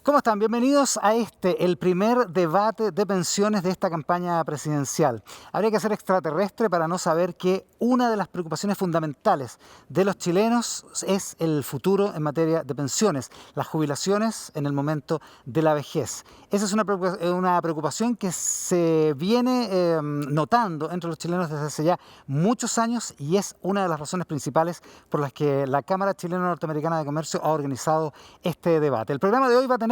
¿Cómo están? Bienvenidos a el primer debate de pensiones de esta campaña presidencial. Habría que ser extraterrestre para no saber que una de las preocupaciones fundamentales de los chilenos es el futuro en materia de pensiones, las jubilaciones en el momento de la vejez. Esa es una preocupación que se viene notando entre los chilenos desde hace ya muchos años y es una de las razones principales por las que la Cámara Chileno-Norteamericana de Comercio ha organizado este debate. El programa de hoy va a tener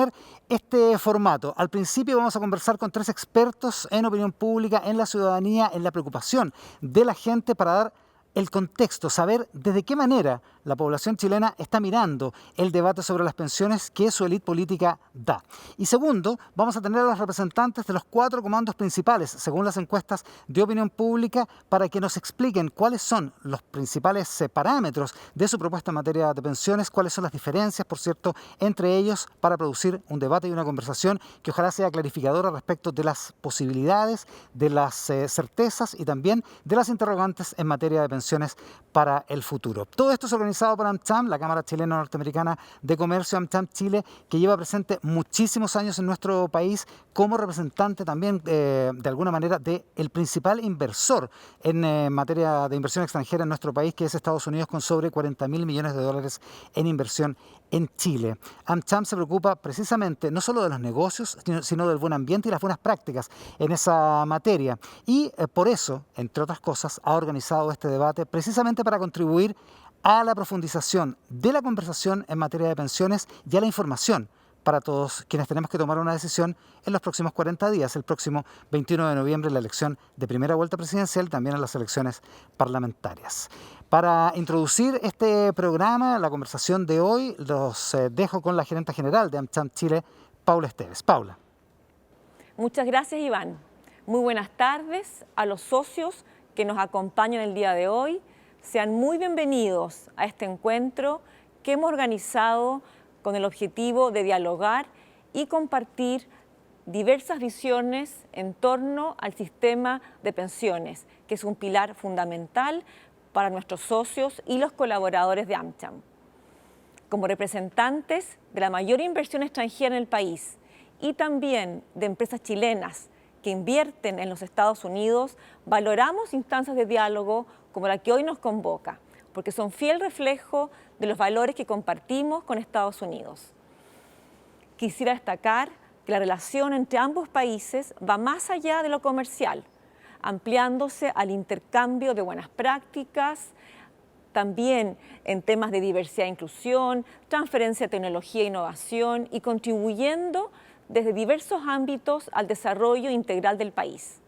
este formato. Al principio vamos a conversar con 3 expertos en opinión pública, en la ciudadanía, en la preocupación de la gente para dar el contexto, saber desde qué manera la población chilena está mirando el debate sobre las pensiones que su élite política da. Y segundo, vamos a tener a los representantes de los 4 comandos principales, según las encuestas de opinión pública, para que nos expliquen cuáles son los principales parámetros de su propuesta en materia de pensiones, cuáles son las diferencias, por cierto, entre ellos, para producir un debate y una conversación que ojalá sea clarificadora respecto de las posibilidades, de las certezas y también de las interrogantes en materia de pensiones para el futuro. Todo esto es organizado por AmCham, la Cámara Chileno-Norteamericana de Comercio, AmCham Chile, que lleva presente muchísimos años en nuestro país como representante también, de alguna manera, del principal inversor en materia de inversión extranjera en nuestro país, que es Estados Unidos, con sobre 40.000 millones de dólares en inversión en Chile. AmCham se preocupa precisamente no solo de los negocios, sino del buen ambiente y las buenas prácticas en esa materia. Y por eso, entre otras cosas, ha organizado este debate precisamente para contribuir a la profundización de la conversación en materia de pensiones y a la información para todos quienes tenemos que tomar una decisión en los próximos 40 días, el próximo 21 de noviembre, la elección de primera vuelta presidencial y también en las elecciones parlamentarias. Para introducir este programa, la conversación de hoy, los dejo con la gerenta general de AmCham Chile, Paula Esteves. Paula. Muchas gracias, Iván. Muy buenas tardes a los socios que nos acompañan el día de hoy. Sean muy bienvenidos a este encuentro que hemos organizado con el objetivo de dialogar y compartir diversas visiones en torno al sistema de pensiones, que es un pilar fundamental para nuestros socios y los colaboradores de AmCham. Como representantes de la mayor inversión extranjera en el país y también de empresas chilenas que invierten en los Estados Unidos, valoramos instancias de diálogo como la que hoy nos convoca, porque son fiel reflejo de los valores que compartimos con Estados Unidos. Quisiera destacar que la relación entre ambos países va más allá de lo comercial, ampliándose al intercambio de buenas prácticas, también en temas de diversidad e inclusión, transferencia de tecnología e innovación y contribuyendo desde diversos ámbitos al desarrollo integral del país.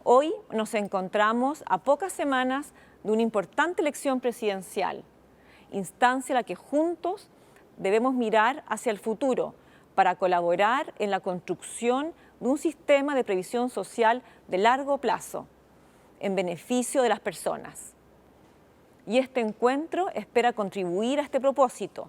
Hoy nos encontramos a pocas semanas de una importante elección presidencial, instancia en la que juntos debemos mirar hacia el futuro para colaborar en la construcción de un sistema de previsión social de largo plazo, en beneficio de las personas. Y este encuentro espera contribuir a este propósito,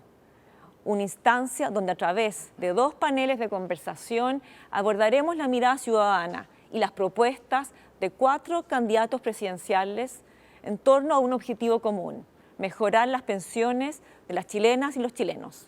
una instancia donde a través de 2 paneles de conversación abordaremos la mirada ciudadana y las propuestas de 4 candidatos presidenciales en torno a un objetivo común: mejorar las pensiones de las chilenas y los chilenos.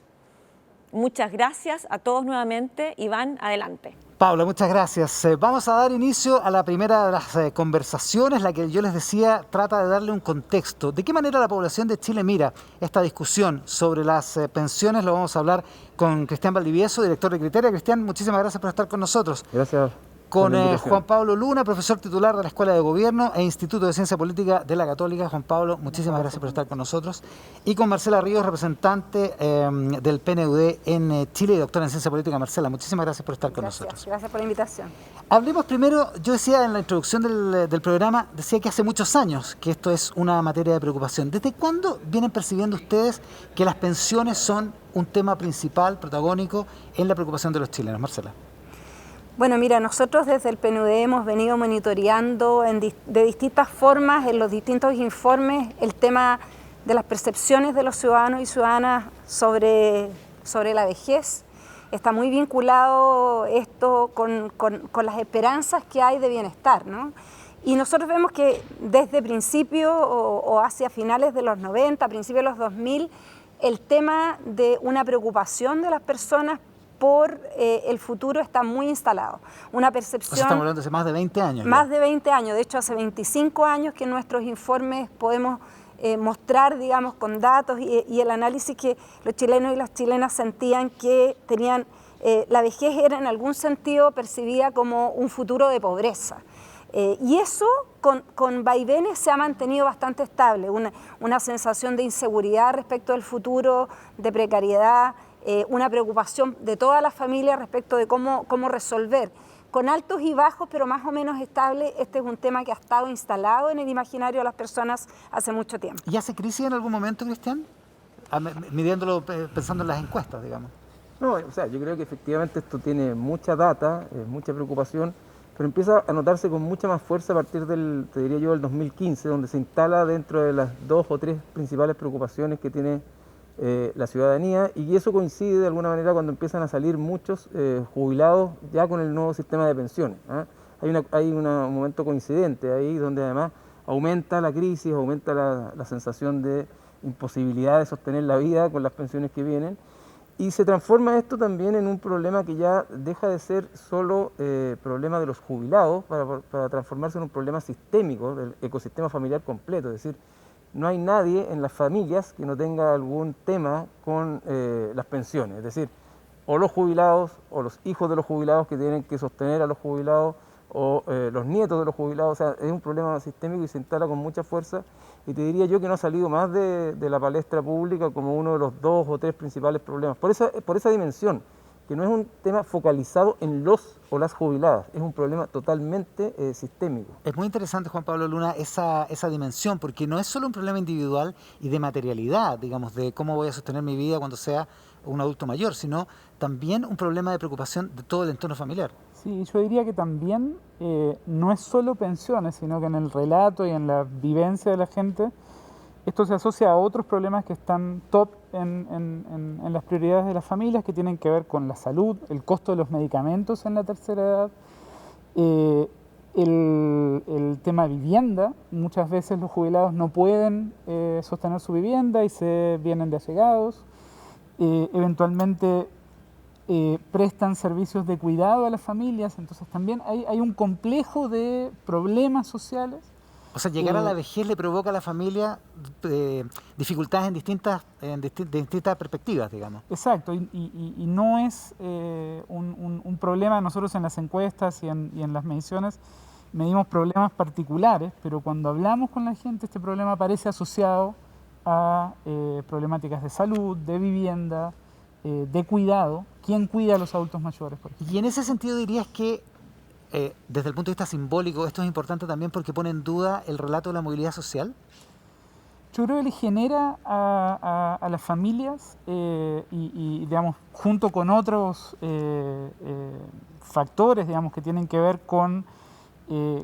Muchas gracias a todos nuevamente. Iván, adelante. Paula, muchas gracias. Vamos a dar inicio a la primera de las conversaciones, la que yo les decía trata de darle un contexto. ¿De qué manera la población de Chile mira esta discusión sobre las pensiones? Lo vamos a hablar con Cristian Valdivieso, director de Criteria. Cristian, muchísimas gracias por estar con nosotros. Gracias. Con Juan Pablo Luna, profesor titular de la Escuela de Gobierno e Instituto de Ciencia Política de la Católica. Juan Pablo, muchísimas gracias por estar con nosotros. Y con Marcela Ríos, representante del PNUD en Chile y doctora en Ciencia Política. Marcela, muchísimas gracias por estar con nosotros. Gracias por la invitación. Hablemos primero, yo decía en la introducción del programa, decía que hace muchos años que esto es una materia de preocupación. ¿Desde cuándo vienen percibiendo ustedes que las pensiones son un tema principal, protagónico en la preocupación de los chilenos? Marcela. Bueno, mira, nosotros desde el PNUD hemos venido monitoreando de distintas formas, en los distintos informes, el tema de las percepciones de los ciudadanos y ciudadanas sobre la vejez. Está muy vinculado esto con las esperanzas que hay de bienestar, ¿no? Y nosotros vemos que desde principio o hacia finales de los 90, principios de los 2000, el tema de una preocupación de las personas por el futuro está muy instalado. Una percepción... O sea, estamos hablando de hace más de 20 años. Más de 20 años, de hecho hace 25 años que en nuestros informes podemos mostrar, digamos, con datos y el análisis que los chilenos y las chilenas sentían que tenían, la vejez era en algún sentido percibida como un futuro de pobreza. Y eso con vaivenes se ha mantenido bastante estable, una sensación de inseguridad respecto del futuro, de precariedad, una preocupación de todas las familias respecto de cómo resolver. Con altos y bajos, pero más o menos estable, este es un tema que ha estado instalado en el imaginario de las personas hace mucho tiempo. ¿Y hace crisis en algún momento, Cristian? Midiéndolo, pensando en las encuestas, digamos. No, o sea, yo creo que efectivamente esto tiene mucha data, mucha preocupación, pero empieza a notarse con mucha más fuerza a partir del, te diría yo, del 2015, donde se instala dentro de las 2 o 3 principales preocupaciones que tiene la ciudadanía, y eso coincide de alguna manera cuando empiezan a salir muchos jubilados ya con el nuevo sistema de pensiones. Hay un momento coincidente ahí donde además aumenta la crisis, aumenta la sensación de imposibilidad de sostener la vida con las pensiones que vienen, y se transforma esto también en un problema que ya deja de ser solo problema de los jubilados para transformarse en un problema sistémico del ecosistema familiar completo. Es decir, no hay nadie en las familias que no tenga algún tema con las pensiones. Es decir, o los jubilados o los hijos de los jubilados que tienen que sostener a los jubilados o los nietos de los jubilados. O sea, es un problema sistémico y se instala con mucha fuerza. Y te diría yo que no ha salido más de la palestra pública como uno de los 2 o 3 principales problemas. Por esa dimensión, que no es un tema focalizado en los o las jubiladas, es un problema totalmente sistémico. Es muy interesante, Juan Pablo Luna, esa dimensión, porque no es solo un problema individual y de materialidad, digamos, de cómo voy a sostener mi vida cuando sea un adulto mayor, sino también un problema de preocupación de todo el entorno familiar. Sí, yo diría que también no es solo pensiones, sino que en el relato y en la vivencia de la gente, esto se asocia a otros problemas que están top en las prioridades de las familias, que tienen que ver con la salud, el costo de los medicamentos en la tercera edad, el tema vivienda. Muchas veces los jubilados no pueden sostener su vivienda y se vienen de allegados. Eventualmente prestan servicios de cuidado a las familias, entonces también hay un complejo de problemas sociales. O sea, llegar a la vejez le provoca a la familia dificultades de distintas perspectivas, digamos. Exacto, y no es un problema. Nosotros en las encuestas y en las mediciones medimos problemas particulares, pero cuando hablamos con la gente este problema aparece asociado a problemáticas de salud, de vivienda, de cuidado. ¿Quién cuida a los adultos mayores, por ejemplo? Y en ese sentido dirías que desde el punto de vista simbólico, esto es importante también porque pone en duda el relato de la movilidad social. Yo creo que le genera a las familias y digamos, junto con otros factores, digamos, que tienen que ver con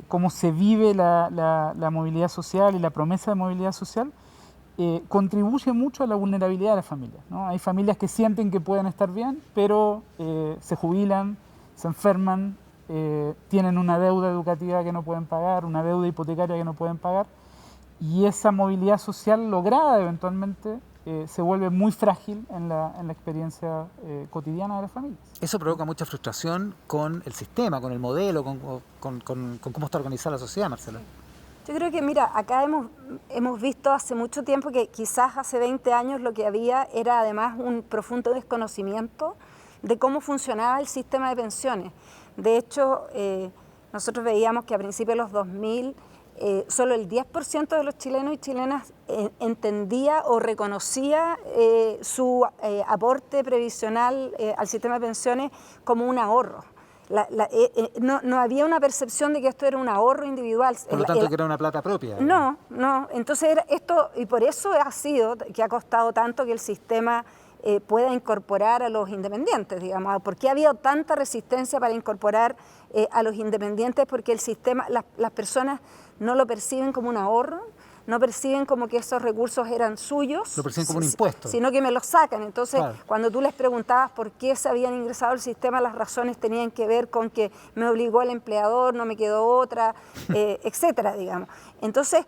cómo se vive la movilidad social y la promesa de movilidad social, contribuye mucho a la vulnerabilidad de las familias, ¿no? Hay familias que sienten que pueden estar bien, pero se jubilan, se enferman, tienen una deuda educativa que no pueden pagar, una deuda hipotecaria que no pueden pagar, y esa movilidad social lograda eventualmente se vuelve muy frágil en la experiencia cotidiana de las familias. Eso provoca mucha frustración con el sistema, con el modelo, con cómo está organizada la sociedad, Marcela. Yo creo que, mira, acá hemos visto hace mucho tiempo que quizás hace 20 años lo que había era además un profundo desconocimiento de cómo funcionaba el sistema de pensiones. De hecho, nosotros veíamos que a principios de los 2000 solo el 10% de los chilenos y chilenas entendía o reconocía su aporte previsional al sistema de pensiones como un ahorro. No había una percepción de que esto era un ahorro individual. Por lo tanto, que era una plata propia. No. Entonces era esto, y por eso ha sido que ha costado tanto que el sistema pueda incorporar a los independientes, digamos. ¿Por qué ha habido tanta resistencia para incorporar a los independientes? Porque el sistema, las personas no lo perciben como un ahorro, no perciben como que esos recursos eran suyos. Lo perciben como un impuesto. Sino que me los sacan. Entonces, claro, cuando tú les preguntabas por qué se habían ingresado al sistema, las razones tenían que ver con que me obligó el empleador, no me quedó otra, etcétera, digamos. Entonces,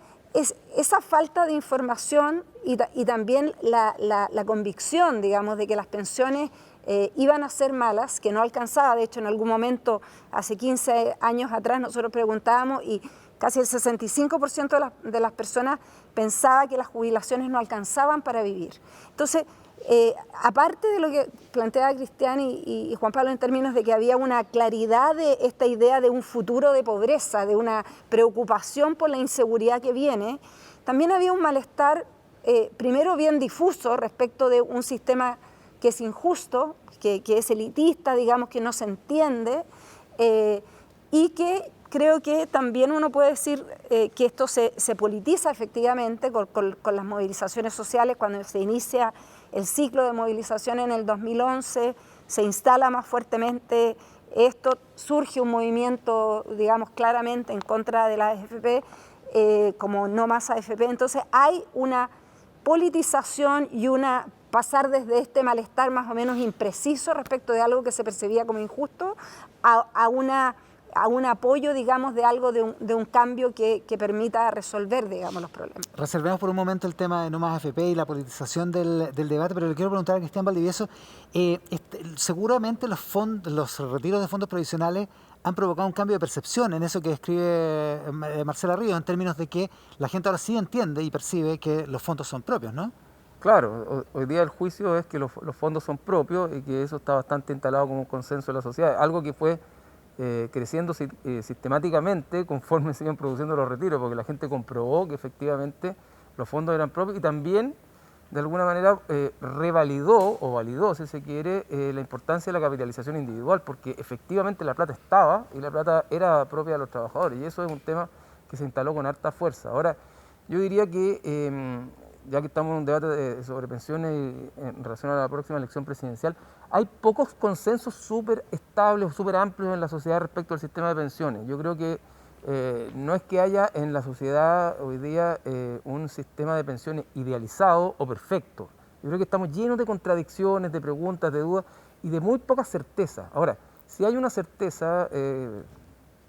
esa falta de información y también la convicción, digamos, de que las pensiones iban a ser malas, que no alcanzaba. De hecho, en algún momento, hace 15 años atrás, nosotros preguntábamos y casi el 65% de las personas pensaba que las jubilaciones no alcanzaban para vivir. Entonces, aparte de lo que planteaba Cristian y Juan Pablo en términos de que había una claridad de esta idea de un futuro de pobreza, de una preocupación por la inseguridad que viene, también había un malestar, primero bien difuso respecto de un sistema que es injusto, que es elitista, digamos, que no se entiende, y que creo que también uno puede decir que esto se politiza efectivamente con las movilizaciones sociales. Cuando se inicia el ciclo de movilización en el 2011, se instala más fuertemente esto, surge un movimiento, digamos, claramente en contra de la AFP, como no más AFP. Entonces hay una politización y una pasar desde este malestar más o menos impreciso respecto de algo que se percibía como injusto a un apoyo, digamos, de algo, de un cambio que permita resolver, digamos, los problemas. Reservemos por un momento el tema de No Más AFP y la politización del debate, pero le quiero preguntar a Cristian Valdivieso, seguramente los retiros de fondos provisionales han provocado un cambio de percepción en eso que describe Marcela Ríos, en términos de que la gente ahora sí entiende y percibe que los fondos son propios, ¿no? Claro, hoy día el juicio es que los fondos son propios y que eso está bastante instalado como un consenso de la sociedad, algo que fue creciendo sistemáticamente conforme se iban produciendo los retiros, porque la gente comprobó que efectivamente los fondos eran propios y también de alguna manera revalidó o validó, si se quiere, la importancia de la capitalización individual, porque efectivamente la plata estaba y la plata era propia de los trabajadores, y eso es un tema que se instaló con harta fuerza. Ahora, yo diría que ya que estamos en un debate sobre pensiones en relación a la próxima elección presidencial, hay pocos consensos súper estables o súper amplios en la sociedad respecto al sistema de pensiones. Yo creo que no es que haya en la sociedad hoy día un sistema de pensiones idealizado o perfecto. Yo creo que estamos llenos de contradicciones, de preguntas, de dudas y de muy poca certeza. Ahora, si hay una certeza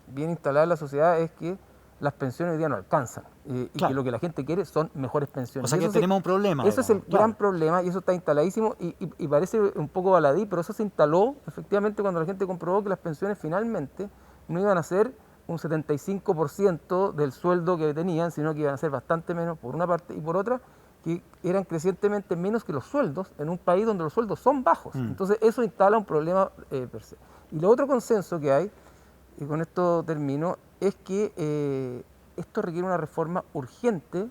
bien instalada en la sociedad es que las pensiones hoy día no alcanzan y claro, que lo que la gente quiere son mejores pensiones. O sea que tenemos un problema. Eso es el gran problema y eso está instaladísimo y parece un poco baladí, pero eso se instaló efectivamente cuando la gente comprobó que las pensiones finalmente no iban a ser un 75% del sueldo que tenían, sino que iban a ser bastante menos por una parte y por otra, que eran crecientemente menos que los sueldos en un país donde los sueldos son bajos. Entonces eso instala un problema per se. Y lo otro consenso que hay, y con esto termino, es que esto requiere una reforma urgente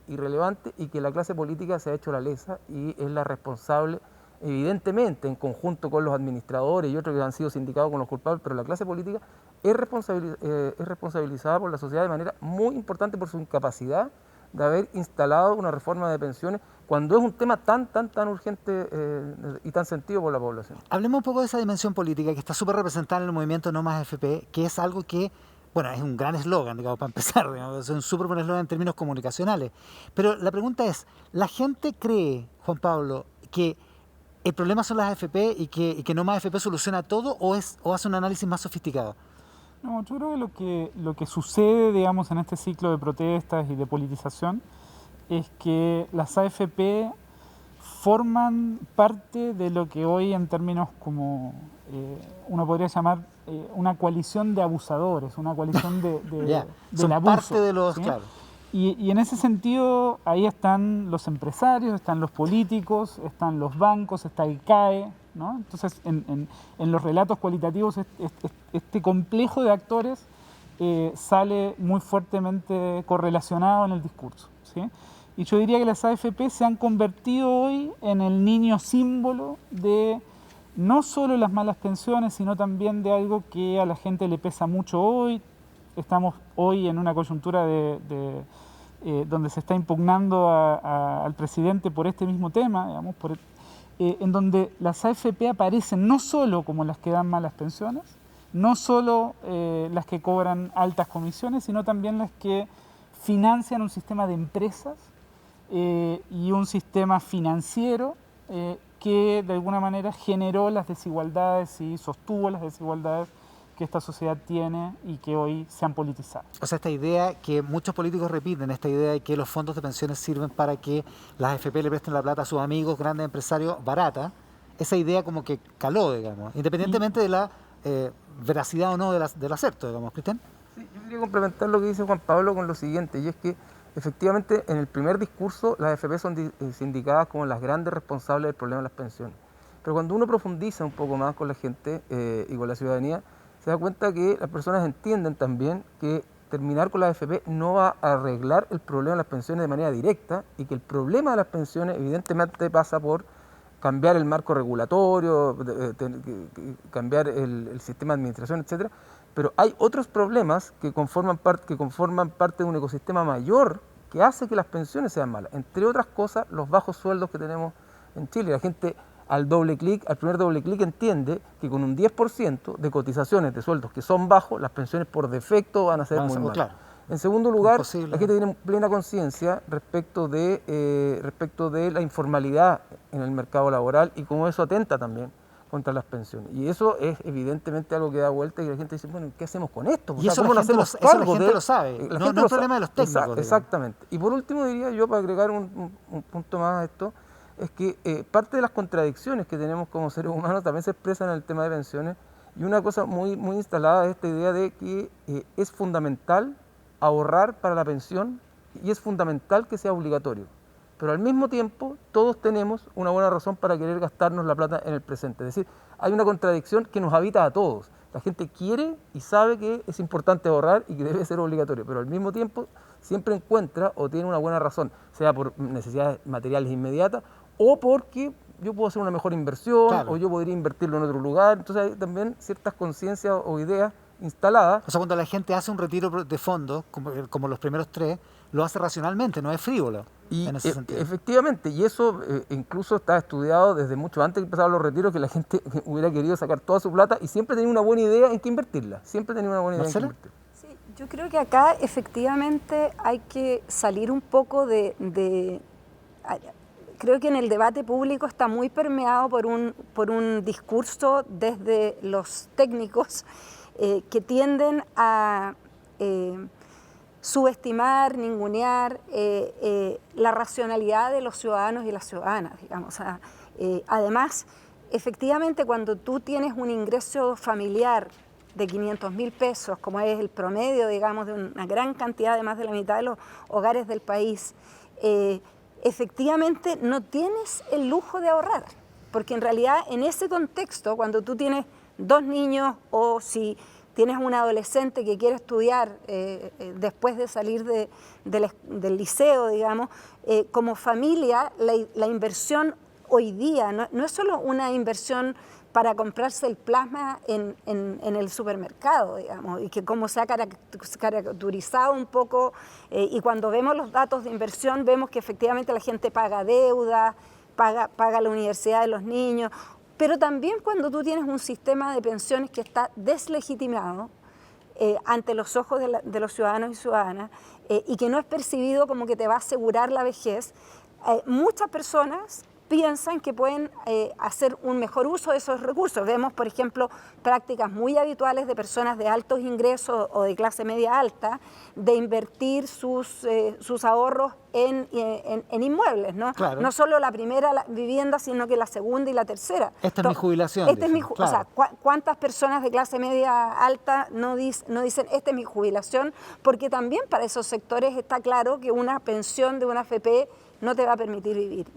y relevante y que la clase política se ha hecho la lesa y es la responsable, evidentemente, en conjunto con los administradores y otros que han sido sindicados con los culpables, pero la clase política es responsabilizada por la sociedad de manera muy importante por su incapacidad de haber instalado una reforma de pensiones cuando es un tema tan urgente y tan sentido por la población. Hablemos un poco de esa dimensión política que está súper representada en el movimiento No Más AFP, que es algo que, bueno, es un gran eslogan, digamos, para empezar, digamos, es un súper buen eslogan en términos comunicacionales. Pero la pregunta es, ¿la gente cree, Juan Pablo, que el problema son las AFP y que No Más AFP soluciona todo o hace un análisis más sofisticado? No, yo creo que lo que sucede, digamos, en este ciclo de protestas y de politización es que las AFP forman parte de lo que hoy en términos como uno podría llamar una coalición de abusadores, una coalición del abuso. Parte de los, ¿sí? Claro. Y en ese sentido, ahí están los empresarios, están los políticos, están los bancos, está el CAE, ¿no? Entonces, en los relatos cualitativos, este complejo de actores sale muy fuertemente correlacionado en el discurso, ¿sí? Y yo diría que las AFP se han convertido hoy en el niño símbolo de no solo las malas pensiones, sino también de algo que a la gente le pesa mucho hoy. Estamos hoy en una coyuntura donde se está impugnando al presidente por este mismo tema, digamos, en donde las AFP aparecen no solo como las que dan malas pensiones, no solo las que cobran altas comisiones, sino también las que financian un sistema de empresas y un sistema financiero que de alguna manera generó las desigualdades y sostuvo las desigualdades que esta sociedad tiene y que hoy se han politizado. O sea, esta idea que muchos políticos repiten, esta idea de que los fondos de pensiones sirven para que las AFP le presten la plata a sus amigos, grandes empresarios, barata, esa idea como que caló, digamos, independientemente de la veracidad o no del acepto, digamos, Cristian. Sí, yo quería complementar lo que dice Juan Pablo con lo siguiente, y es que efectivamente en el primer discurso las AFP son sindicadas como las grandes responsables del problema de las pensiones. Pero cuando uno profundiza un poco más con la gente y con la ciudadanía, se da cuenta que las personas entienden también que terminar con la AFP no va a arreglar el problema de las pensiones de manera directa y que el problema de las pensiones evidentemente pasa por cambiar el marco regulatorio, cambiar el sistema de administración, etcétera. Pero hay otros problemas que conforman parte de un ecosistema mayor que hace que las pensiones sean malas. Entre otras cosas, los bajos sueldos que tenemos en Chile. La gente al primer doble clic entiende que con un 10% de cotizaciones de sueldos que son bajos, las pensiones por defecto van a ser muy malas. Claro. En segundo lugar, la gente tiene plena conciencia respecto de la informalidad en el mercado laboral y cómo eso atenta también contra las pensiones. Y eso es evidentemente algo que da vuelta y la gente dice, bueno, ¿qué hacemos con esto? Y eso la gente lo sabe, no es un problema de los técnicos. Exactamente. Y por último diría yo, para agregar un punto más a esto, es que parte de las contradicciones que tenemos como seres humanos también se expresan en el tema de pensiones, y una cosa muy instalada es esta idea de que es fundamental ahorrar para la pensión y es fundamental que sea obligatorio. Pero al mismo tiempo todos tenemos una buena razón para querer gastarnos la plata en el presente. Es decir, hay una contradicción que nos habita a todos. La gente quiere y sabe que es importante ahorrar y que debe ser obligatorio, pero al mismo tiempo siempre encuentra o tiene una buena razón, sea por necesidades materiales inmediatas o porque yo puedo hacer una mejor inversión, claro, o yo podría invertirlo en otro lugar. Entonces hay también ciertas conciencias o ideas instaladas. O sea, cuando la gente hace un retiro de fondos, como los primeros 3, lo hace racionalmente, no es frívolo. Y en ese sentido. Efectivamente, y eso incluso está estudiado desde mucho antes que empezaban los retiros, que la gente hubiera querido sacar toda su plata y siempre tenía una buena idea en qué invertirla. Siempre tenía una buena idea en qué invertirla. Sí, yo creo que acá efectivamente hay que salir un poco creo que en el debate público está muy permeado por un discurso desde los técnicos que tienden a subestimar, ningunear la racionalidad de los ciudadanos y las ciudadanas, digamos. Además, efectivamente, cuando tú tienes un ingreso familiar de 500.000 pesos, como es el promedio, digamos, de una gran cantidad, de más de la mitad de los hogares del país, efectivamente no tienes el lujo de ahorrar, porque en realidad en ese contexto, cuando tú tienes 2 niños o si tienes un adolescente que quiere estudiar después de salir del liceo, digamos, como familia, la inversión hoy día no es solo una inversión para comprarse el plasma en el supermercado, digamos, y que como se ha caracterizado un poco, y cuando vemos los datos de inversión, vemos que efectivamente la gente paga deuda, paga la universidad de los niños, pero también cuando tú tienes un sistema de pensiones que está deslegitimado ante los ojos de los ciudadanos y ciudadanas y que no es percibido como que te va a asegurar la vejez, muchas personas piensan que pueden hacer un mejor uso de esos recursos. Vemos, por ejemplo, prácticas muy habituales de personas de altos ingresos o de clase media alta de invertir sus ahorros en inmuebles, ¿no? Claro. No solo la primera vivienda, sino que la segunda y la tercera. Esta es mi jubilación. Claro. O sea, ¿cuántas personas de clase media alta no dicen, esta es mi jubilación? Porque también para esos sectores está claro que una pensión de una AFP no te va a permitir vivir.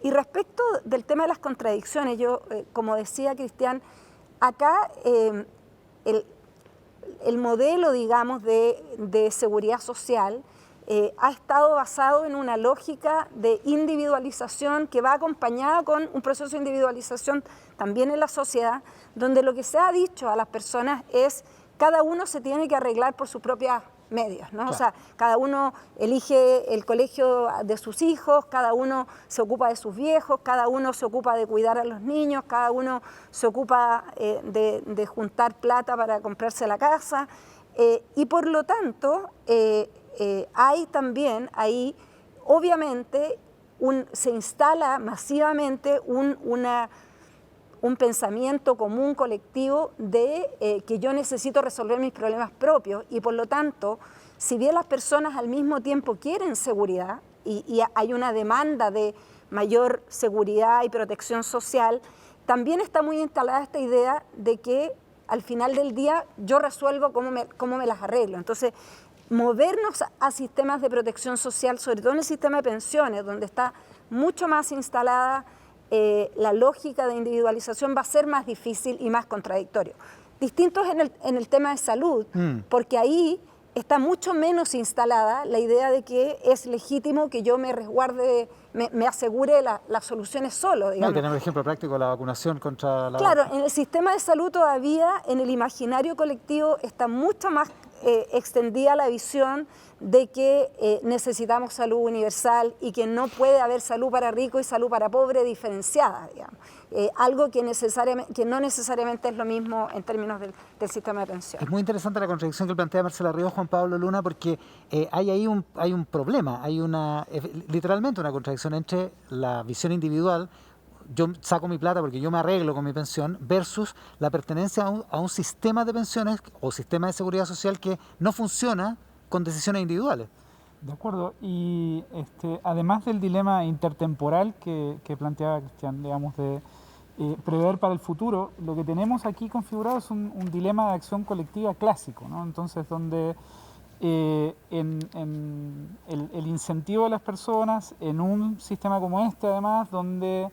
Y respecto del tema de las contradicciones, yo, como decía Cristian, acá el modelo, digamos, de seguridad social ha estado basado en una lógica de individualización que va acompañada con un proceso de individualización también en la sociedad, donde lo que se ha dicho a las personas es cada uno se tiene que arreglar por sus propias medios, ¿no? Claro. O sea, cada uno elige el colegio de sus hijos, cada uno se ocupa de sus viejos, cada uno se ocupa de cuidar a los niños, cada uno se ocupa de juntar plata para comprarse la casa y por lo tanto hay también ahí obviamente se instala masivamente un pensamiento común, colectivo, de que yo necesito resolver mis problemas propios y por lo tanto, si bien las personas al mismo tiempo quieren seguridad y hay una demanda de mayor seguridad y protección social, también está muy instalada esta idea de que al final del día yo resuelvo cómo me las arreglo. Entonces, movernos a sistemas de protección social, sobre todo en el sistema de pensiones, donde está mucho más instalada la lógica de individualización, va a ser más difícil y más contradictorio. Distintos en el tema de salud, porque ahí está mucho menos instalada la idea de que es legítimo que yo me resguarde, me asegure las soluciones solo, digamos. No, tenemos el ejemplo práctico, la vacunación contra la... Claro, en el sistema de salud todavía, en el imaginario colectivo, está mucho más extendida la visión de que necesitamos salud universal y que no puede haber salud para rico y salud para pobre diferenciada, digamos. Algo que no necesariamente es lo mismo en términos del sistema de pensiones. Es muy interesante la contradicción que plantea Marcela Ríos, Juan Pablo Luna, porque hay ahí un problema, hay literalmente una contradicción entre la visión individual, yo saco mi plata porque yo me arreglo con mi pensión, versus la pertenencia a un sistema de pensiones o sistema de seguridad social que no funciona con decisiones individuales. De acuerdo, y además del dilema intertemporal que planteaba Cristian, digamos, de prever para el futuro, lo que tenemos aquí configurado es un dilema de acción colectiva clásico, ¿no? Entonces, donde el incentivo de las personas en un sistema como este, además, donde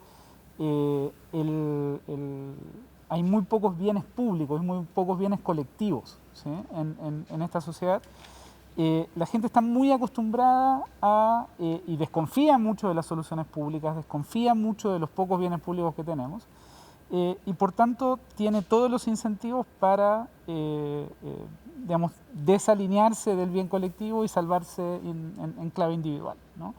hay muy pocos bienes públicos, muy pocos bienes colectivos, ¿sí? en esta sociedad, la gente está muy acostumbrada y desconfía mucho de las soluciones públicas, desconfía mucho de los pocos bienes públicos que tenemos, y por tanto tiene todos los incentivos para digamos, desalinearse del bien colectivo y salvarse en clave individual, ¿no?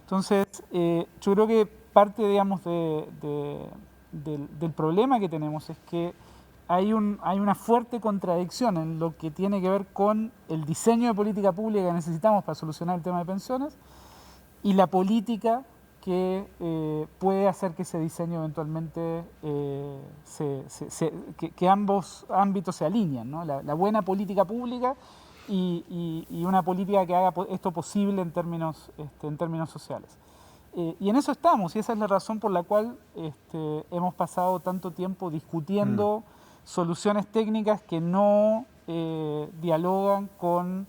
Entonces, yo creo que parte, digamos, del problema que tenemos es que hay una fuerte contradicción en lo que tiene que ver con el diseño de política pública que necesitamos para solucionar el tema de pensiones y la política que puede hacer que ese diseño eventualmente que ambos ámbitos se alineen, ¿no? La buena política pública y una política que haga esto posible en términos sociales. Y en eso estamos, y esa es la razón por la cual hemos pasado tanto tiempo discutiendo soluciones técnicas que no dialogan con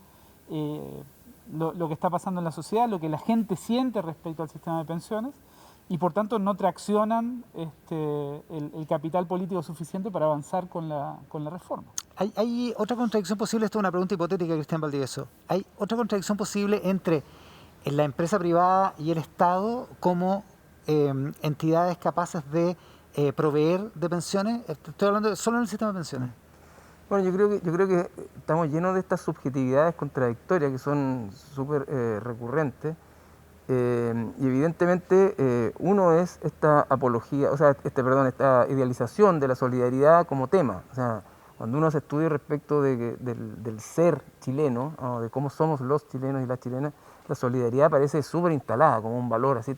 lo que está pasando en la sociedad, lo que la gente siente respecto al sistema de pensiones, y por tanto no traccionan el capital político suficiente para avanzar con la reforma. ¿Hay otra contradicción posible? Esto es una pregunta hipotética, Cristian Valdivieso. ¿Hay otra contradicción posible entre la empresa privada y el Estado como entidades capaces de proveer de pensiones? Estoy hablando solo en el sistema de pensiones. Bueno, yo creo que estamos llenos de estas subjetividades contradictorias que son súper recurrentes. Y evidentemente uno es esta apología, o sea, esta idealización de la solidaridad como tema. O sea, cuando uno hace estudios respecto del ser chileno, ¿no? De cómo somos los chilenos y las chilenas, la solidaridad parece súper instalada como un valor así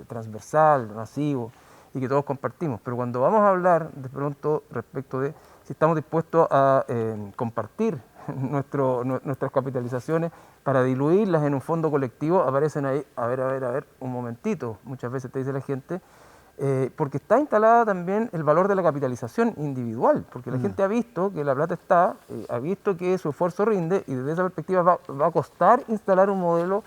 transversal, masivo, y que todos compartimos. Pero cuando vamos a hablar de pronto respecto de si estamos dispuestos a compartir nuestras capitalizaciones para diluirlas en un fondo colectivo, aparecen ahí, a ver, un momentito, muchas veces te dice la gente, porque está instalada también el valor de la capitalización individual, porque la gente ha visto que la plata está, ha visto que su esfuerzo rinde, y desde esa perspectiva va a costar instalar un modelo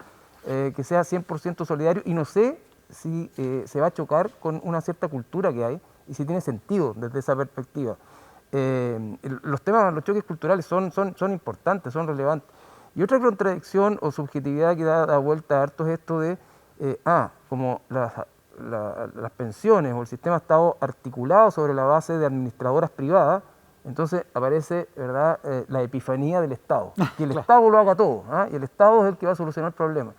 que sea 100% solidario, y no sé si se va a chocar con una cierta cultura que hay, y si tiene sentido desde esa perspectiva. Los choques culturales son importantes, son relevantes. Y otra contradicción o subjetividad que da vuelta a harto es esto de, como las pensiones o el sistema ha estado articulado sobre la base de administradoras privadas, entonces aparece, ¿verdad?, la epifanía del Estado, que el Estado lo haga todo, y el Estado es el que va a solucionar el problema.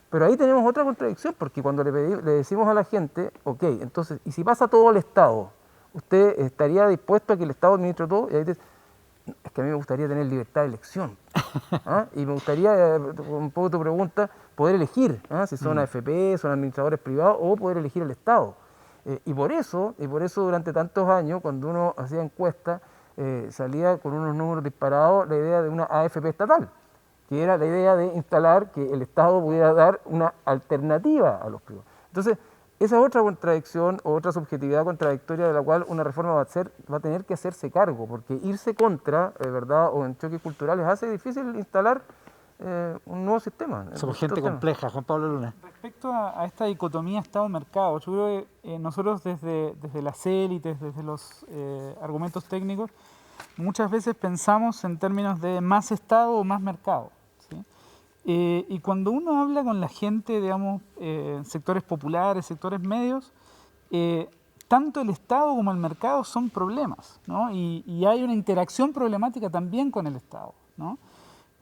Pero ahí tenemos otra contradicción, porque cuando le decimos a la gente, ok, entonces, ¿y si pasa todo al Estado? ¿Usted estaría dispuesto a que el Estado administre todo? Y ahí dice, es que a mí me gustaría tener libertad de elección. Y me gustaría, un poco tu pregunta, poder elegir si son AFP, son administradores privados, o poder elegir el Estado. Y por eso durante tantos años, cuando uno hacía encuestas, salía con unos números disparados la idea de una AFP estatal, que era la idea de instalar que el Estado pudiera dar una alternativa a los privados. Entonces, Esa es otra contradicción o otra subjetividad contradictoria de la cual una reforma va a tener que hacerse cargo, porque irse contra, ¿verdad?, o en choques culturales hace difícil instalar un nuevo sistema. Somos gente compleja, Juan Pablo Luna. Respecto a esta dicotomía Estado-mercado, yo creo que nosotros desde las élites, desde los argumentos técnicos, muchas veces pensamos en términos de más Estado o más mercado, ¿sí? Y cuando uno habla con la gente, digamos, sectores populares, sectores medios, tanto el Estado como el mercado son problemas, ¿no? Y hay una interacción problemática también con el Estado, ¿no?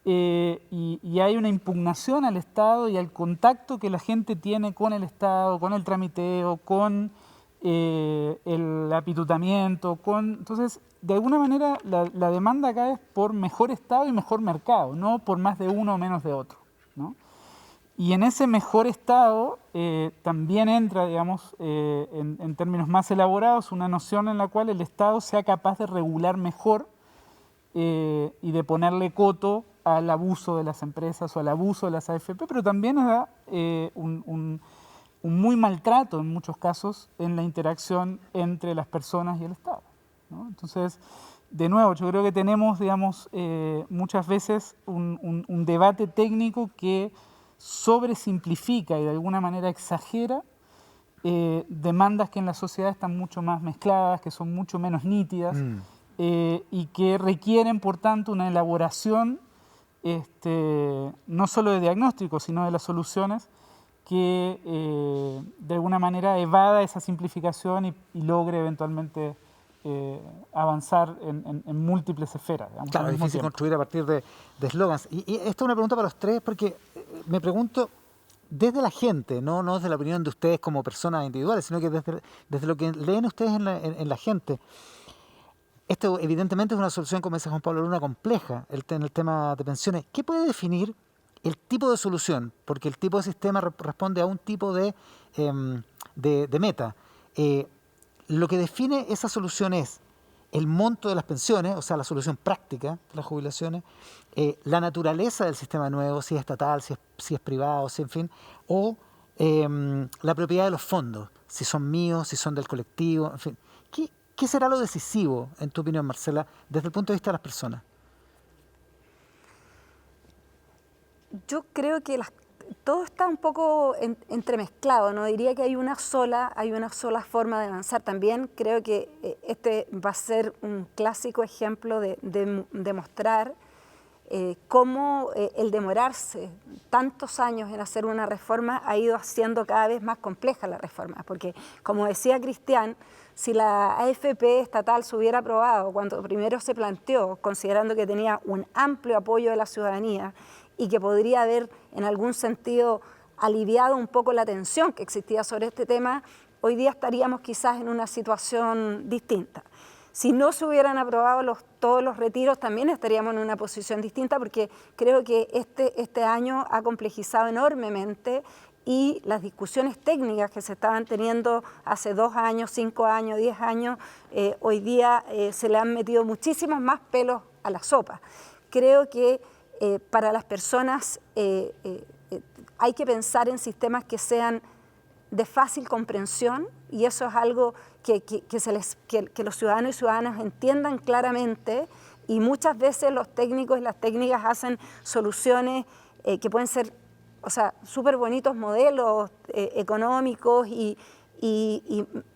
Y hay una impugnación al Estado y al contacto que la gente tiene con el Estado, con el tramiteo, con el apitutamiento, entonces, de alguna manera, la demanda acá es por mejor Estado y mejor mercado, no por más de uno o menos de otro, ¿no? Y en ese mejor Estado también entra, digamos, en términos más elaborados, una noción en la cual el Estado sea capaz de regular mejor y de ponerle coto al abuso de las empresas o al abuso de las AFP, pero también da un muy maltrato en muchos casos en la interacción entre las personas y el Estado, ¿no? Entonces, de nuevo, yo creo que tenemos, digamos, muchas veces un debate técnico que sobresimplifica y de alguna manera exagera demandas que en la sociedad están mucho más mezcladas, que son mucho menos nítidas y que requieren, por tanto, una elaboración no solo de diagnóstico, sino de las soluciones que de alguna manera evada esa simplificación y logre eventualmente avanzar en múltiples esferas. Digamos, claro, es difícil construir a partir de eslogans. Y esta es una pregunta para los tres, porque me pregunto, desde la gente, no desde la opinión de ustedes como personas individuales, sino que desde lo que leen ustedes en la gente, esto evidentemente es una solución, como dice Juan Pablo Luna, compleja en el tema de pensiones. ¿Qué puede definir el tipo de solución? Porque el tipo de sistema responde a un tipo de meta. Lo que define esa solución es el monto de las pensiones, o sea, la solución práctica de las jubilaciones, la naturaleza del sistema nuevo, si es estatal, si es privado, si en fin, o la propiedad de los fondos, si son míos, si son del colectivo, en fin. ¿Qué será lo decisivo, en tu opinión, Marcela, desde el punto de vista de las personas? Yo creo que todo está un poco entremezclado, no diría que hay una sola forma de avanzar. También creo que este va a ser un clásico ejemplo de mostrar cómo el demorarse tantos años en hacer una reforma ha ido haciendo cada vez más compleja la reforma, porque como decía Cristian, si la AFP estatal se hubiera aprobado cuando primero se planteó, considerando que tenía un amplio apoyo de la ciudadanía y que podría haber en algún sentido aliviado un poco la tensión que existía sobre este tema, hoy día estaríamos quizás en una situación distinta. Si no se hubieran aprobado todos los retiros, también estaríamos en una posición distinta, porque creo que este año ha complejizado enormemente y las discusiones técnicas que se estaban teniendo hace 2 años, 5 años, 10 años, hoy día se le han metido muchísimos más pelos a la sopa. Creo que para las personas hay que pensar en sistemas que sean de fácil comprensión, y eso es algo que los ciudadanos y ciudadanas entiendan claramente, y muchas veces los técnicos y las técnicas hacen soluciones que pueden ser, o sea, súper bonitos modelos económicos y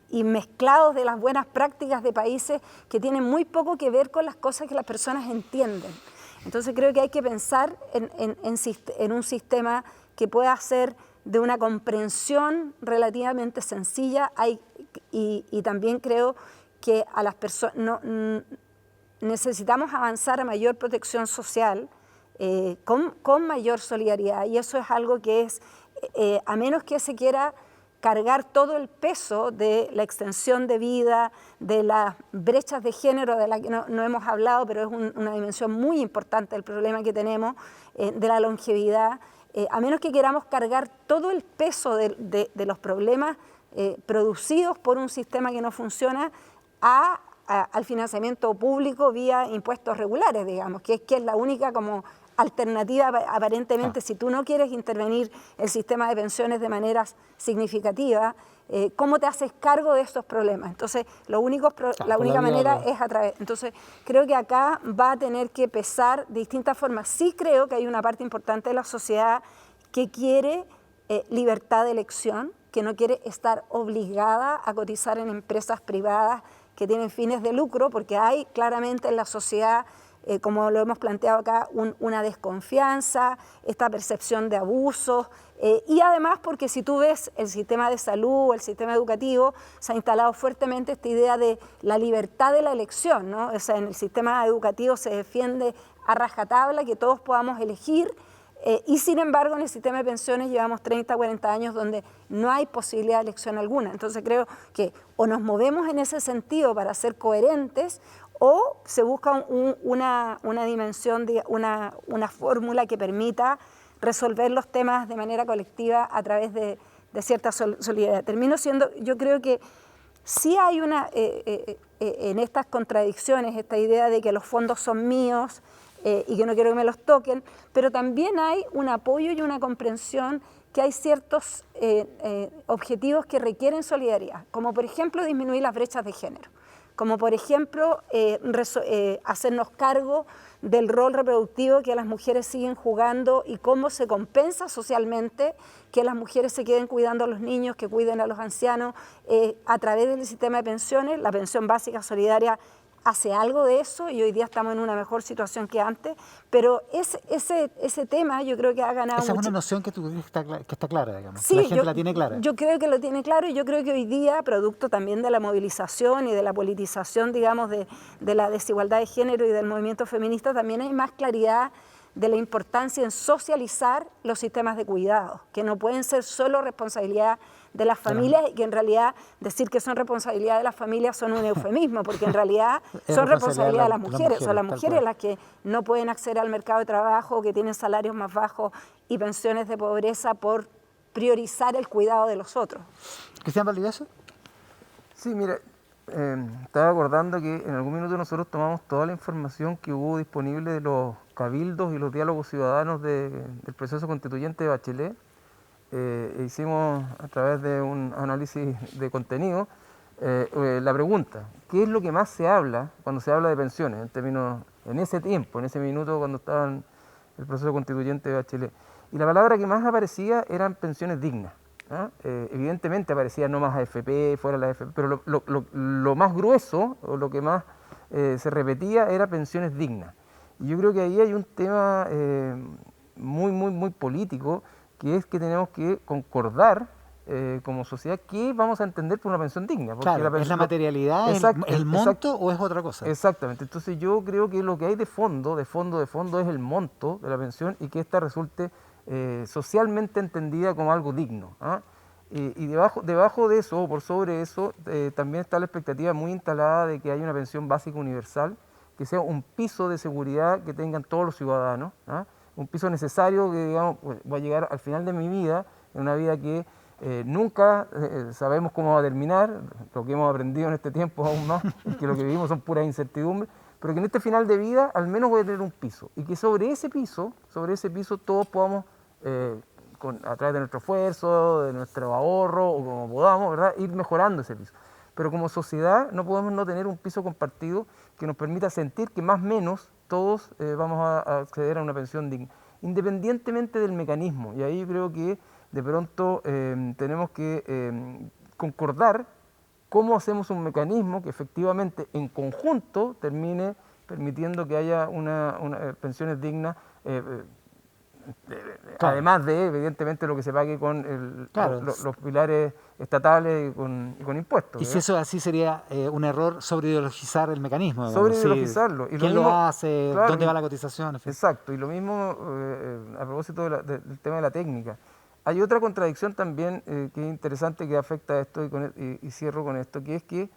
mezclados de las buenas prácticas de países que tienen muy poco que ver con las cosas que las personas entienden. Entonces creo que hay que pensar en un sistema que pueda ser de una comprensión relativamente sencilla, y también creo que a las personas necesitamos avanzar a mayor protección social, con mayor solidaridad, y eso es algo que es, a menos que se quiera cargar todo el peso de la extensión de vida, de las brechas de género de las que no hemos hablado, pero es una dimensión muy importante del problema que tenemos, de la longevidad, a menos que queramos cargar todo el peso de los problemas producidos por un sistema que no funciona al financiamiento público vía impuestos regulares, digamos, que es la única como alternativa aparentemente, si tú no quieres intervenir el sistema de pensiones de manera significativa, ¿cómo te haces cargo de estos problemas? Entonces, la única manera es a través. Entonces, creo que acá va a tener que pesar de distintas formas. Sí creo que hay una parte importante de la sociedad que quiere libertad de elección, que no quiere estar obligada a cotizar en empresas privadas que tienen fines de lucro, porque hay claramente en la sociedad, como lo hemos planteado acá, una desconfianza, esta percepción de abusos, y además porque si tú ves el sistema de salud, el sistema educativo, se ha instalado fuertemente esta idea de la libertad de la elección, ¿no? O sea, en el sistema educativo se defiende a rajatabla que todos podamos elegir, y sin embargo en el sistema de pensiones llevamos 30, 40 años donde no hay posibilidad de elección alguna. Entonces creo que o nos movemos en ese sentido para ser coherentes, o se busca una dimensión, una fórmula que permita resolver los temas de manera colectiva a través de cierta solidaridad. Yo creo que sí hay en estas contradicciones, esta idea de que los fondos son míos y que no quiero que me los toquen, pero también hay un apoyo y una comprensión que hay ciertos objetivos que requieren solidaridad, como por ejemplo disminuir las brechas de género, como por ejemplo hacernos cargo del rol reproductivo que las mujeres siguen jugando y cómo se compensa socialmente que las mujeres se queden cuidando a los niños, que cuiden a los ancianos a través del sistema de pensiones. La pensión básica solidaria hace algo de eso y hoy día estamos en una mejor situación que antes, pero ese tema yo creo que ha ganado Esa mucho. es una noción que tú dices que está clara, digamos. Sí, la gente la tiene clara. Yo creo que lo tiene claro y yo creo que hoy día, producto también de la movilización y de la politización, digamos, de la desigualdad de género y del movimiento feminista, también hay más claridad de la importancia en socializar los sistemas de cuidado, que no pueden ser solo responsabilidad de las familias y que en realidad decir que son responsabilidad de las familias son un eufemismo, porque en realidad son responsabilidad de las mujeres, son las mujeres las que no pueden acceder al mercado de trabajo, que tienen salarios más bajos y pensiones de pobreza por priorizar el cuidado de los otros. ¿Cristian Valdivieso? Sí, mira, estaba acordando que en algún minuto nosotros tomamos toda la información que hubo disponible de los cabildos y los diálogos ciudadanos del proceso constituyente de Bachelet. Hicimos a través de un análisis de contenido la pregunta, ¿qué es lo que más se habla cuando se habla de pensiones en ese tiempo, en ese minuto cuando estaba en el proceso constituyente de Bachelet? Y la palabra que más aparecía eran pensiones dignas, ¿no? Evidentemente aparecía no más AFP, fuera la AFP, pero lo más grueso o lo que más se repetía era pensiones dignas. Y yo creo que ahí hay un tema muy político, que es que tenemos que concordar como sociedad qué vamos a entender por una pensión digna. Porque claro, ¿es la materialidad, el monto o es otra cosa? Exactamente. Entonces yo creo que lo que hay de fondo es el monto de la pensión y que ésta resulte socialmente entendida como algo digno, ¿ah? Y debajo de eso, o por sobre eso, también está la expectativa muy instalada de que haya una pensión básica universal, que sea un piso de seguridad que tengan todos los ciudadanos, ¿ah? Un piso necesario que, digamos, va a llegar al final de mi vida, en una vida que nunca sabemos cómo va a terminar, lo que hemos aprendido en este tiempo aún más, es que lo que vivimos son puras incertidumbres, pero que en este final de vida al menos voy a tener un piso, y que sobre ese piso todos podamos, a través de nuestro esfuerzo, de nuestro ahorro, o como podamos, ¿verdad?, ir mejorando ese piso. Pero como sociedad no podemos no tener un piso compartido que nos permita sentir que más o menos todos vamos a acceder a una pensión digna, independientemente del mecanismo. Y ahí yo creo que de pronto tenemos que concordar cómo hacemos un mecanismo que efectivamente en conjunto termine permitiendo que haya pensiones dignas, claro, además de evidentemente lo que se pague con claro, los pilares estatales y con impuestos. Y si eso así sería un error sobreideologizar el mecanismo. Sobreideologizarlo. ¿Quién lo hace? Claro, ¿Dónde va la cotización? En fin. Exacto, y lo mismo a propósito del tema de la técnica. Hay otra contradicción también que es interesante que afecta a esto y cierro con esto, que es que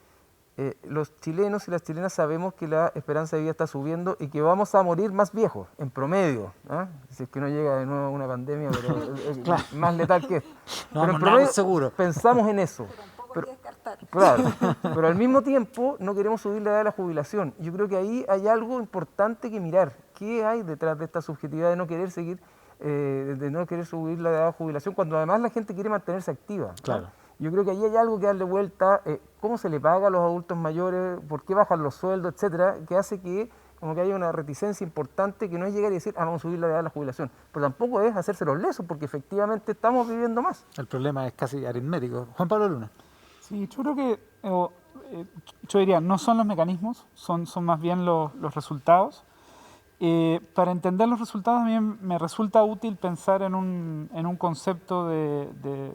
los chilenos y las chilenas sabemos que la esperanza de vida está subiendo y que vamos a morir más viejos, en promedio, ¿eh? Si es que no llega de nuevo una pandemia, pero claro, más letal que esto. No, pero en promedio seguro. Pensamos en eso. Claro, pero al mismo tiempo no queremos subir la edad de la jubilación. Yo creo que ahí hay algo importante que mirar, qué hay detrás de esta subjetividad de no querer seguir, de no querer subir la edad de jubilación, cuando además la gente quiere mantenerse activa, ¿no? Claro. Yo creo que ahí hay algo que darle vuelta, cómo se le paga a los adultos mayores, por qué bajan los sueldos, etcétera, que hace que como que haya una reticencia importante, que no es llegar y decir, vamos a subir la edad de la jubilación, pero tampoco es hacerse los lesos, porque efectivamente estamos viviendo más. El problema es casi aritmético. Juan Pablo Luna. Sí, yo creo que, yo diría, no son los mecanismos, son más bien los resultados. Para entender los resultados a mí me resulta útil pensar en un concepto de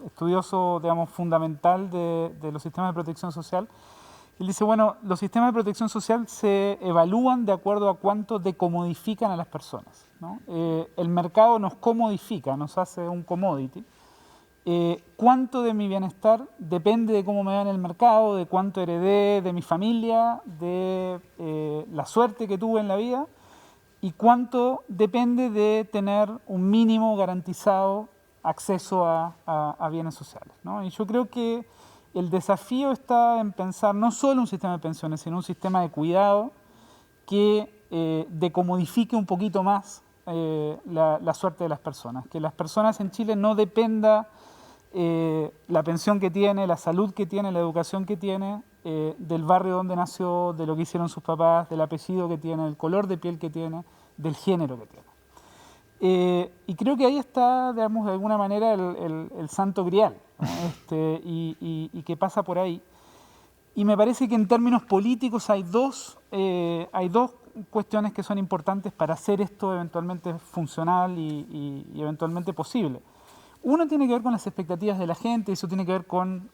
estudioso, digamos, fundamental de los sistemas de protección social. Él dice, bueno, los sistemas de protección social se evalúan de acuerdo a cuánto decomodifican a las personas, ¿no? El mercado nos comodifica, nos hace un commodity. Cuánto de mi bienestar depende de cómo me va en el mercado, de cuánto heredé de mi familia, de la suerte que tuve en la vida, y cuánto depende de tener un mínimo garantizado acceso a bienes sociales, ¿no? Y yo creo que el desafío está en pensar no solo un sistema de pensiones, sino un sistema de cuidado que decomodifique un poquito más la suerte de las personas. Que las personas en Chile no dependa la pensión que tiene, la salud que tiene, la educación que tiene, del barrio donde nació, de lo que hicieron sus papás, del apellido que tiene, del color de piel que tiene, del género que tiene. Y creo que ahí está, digamos, de alguna manera el santo grial, ¿no? Y que pasa por ahí. Y me parece que en términos políticos hay dos cuestiones que son importantes para hacer esto eventualmente funcional y eventualmente posible. Uno tiene que ver con las expectativas de la gente, eso tiene que ver con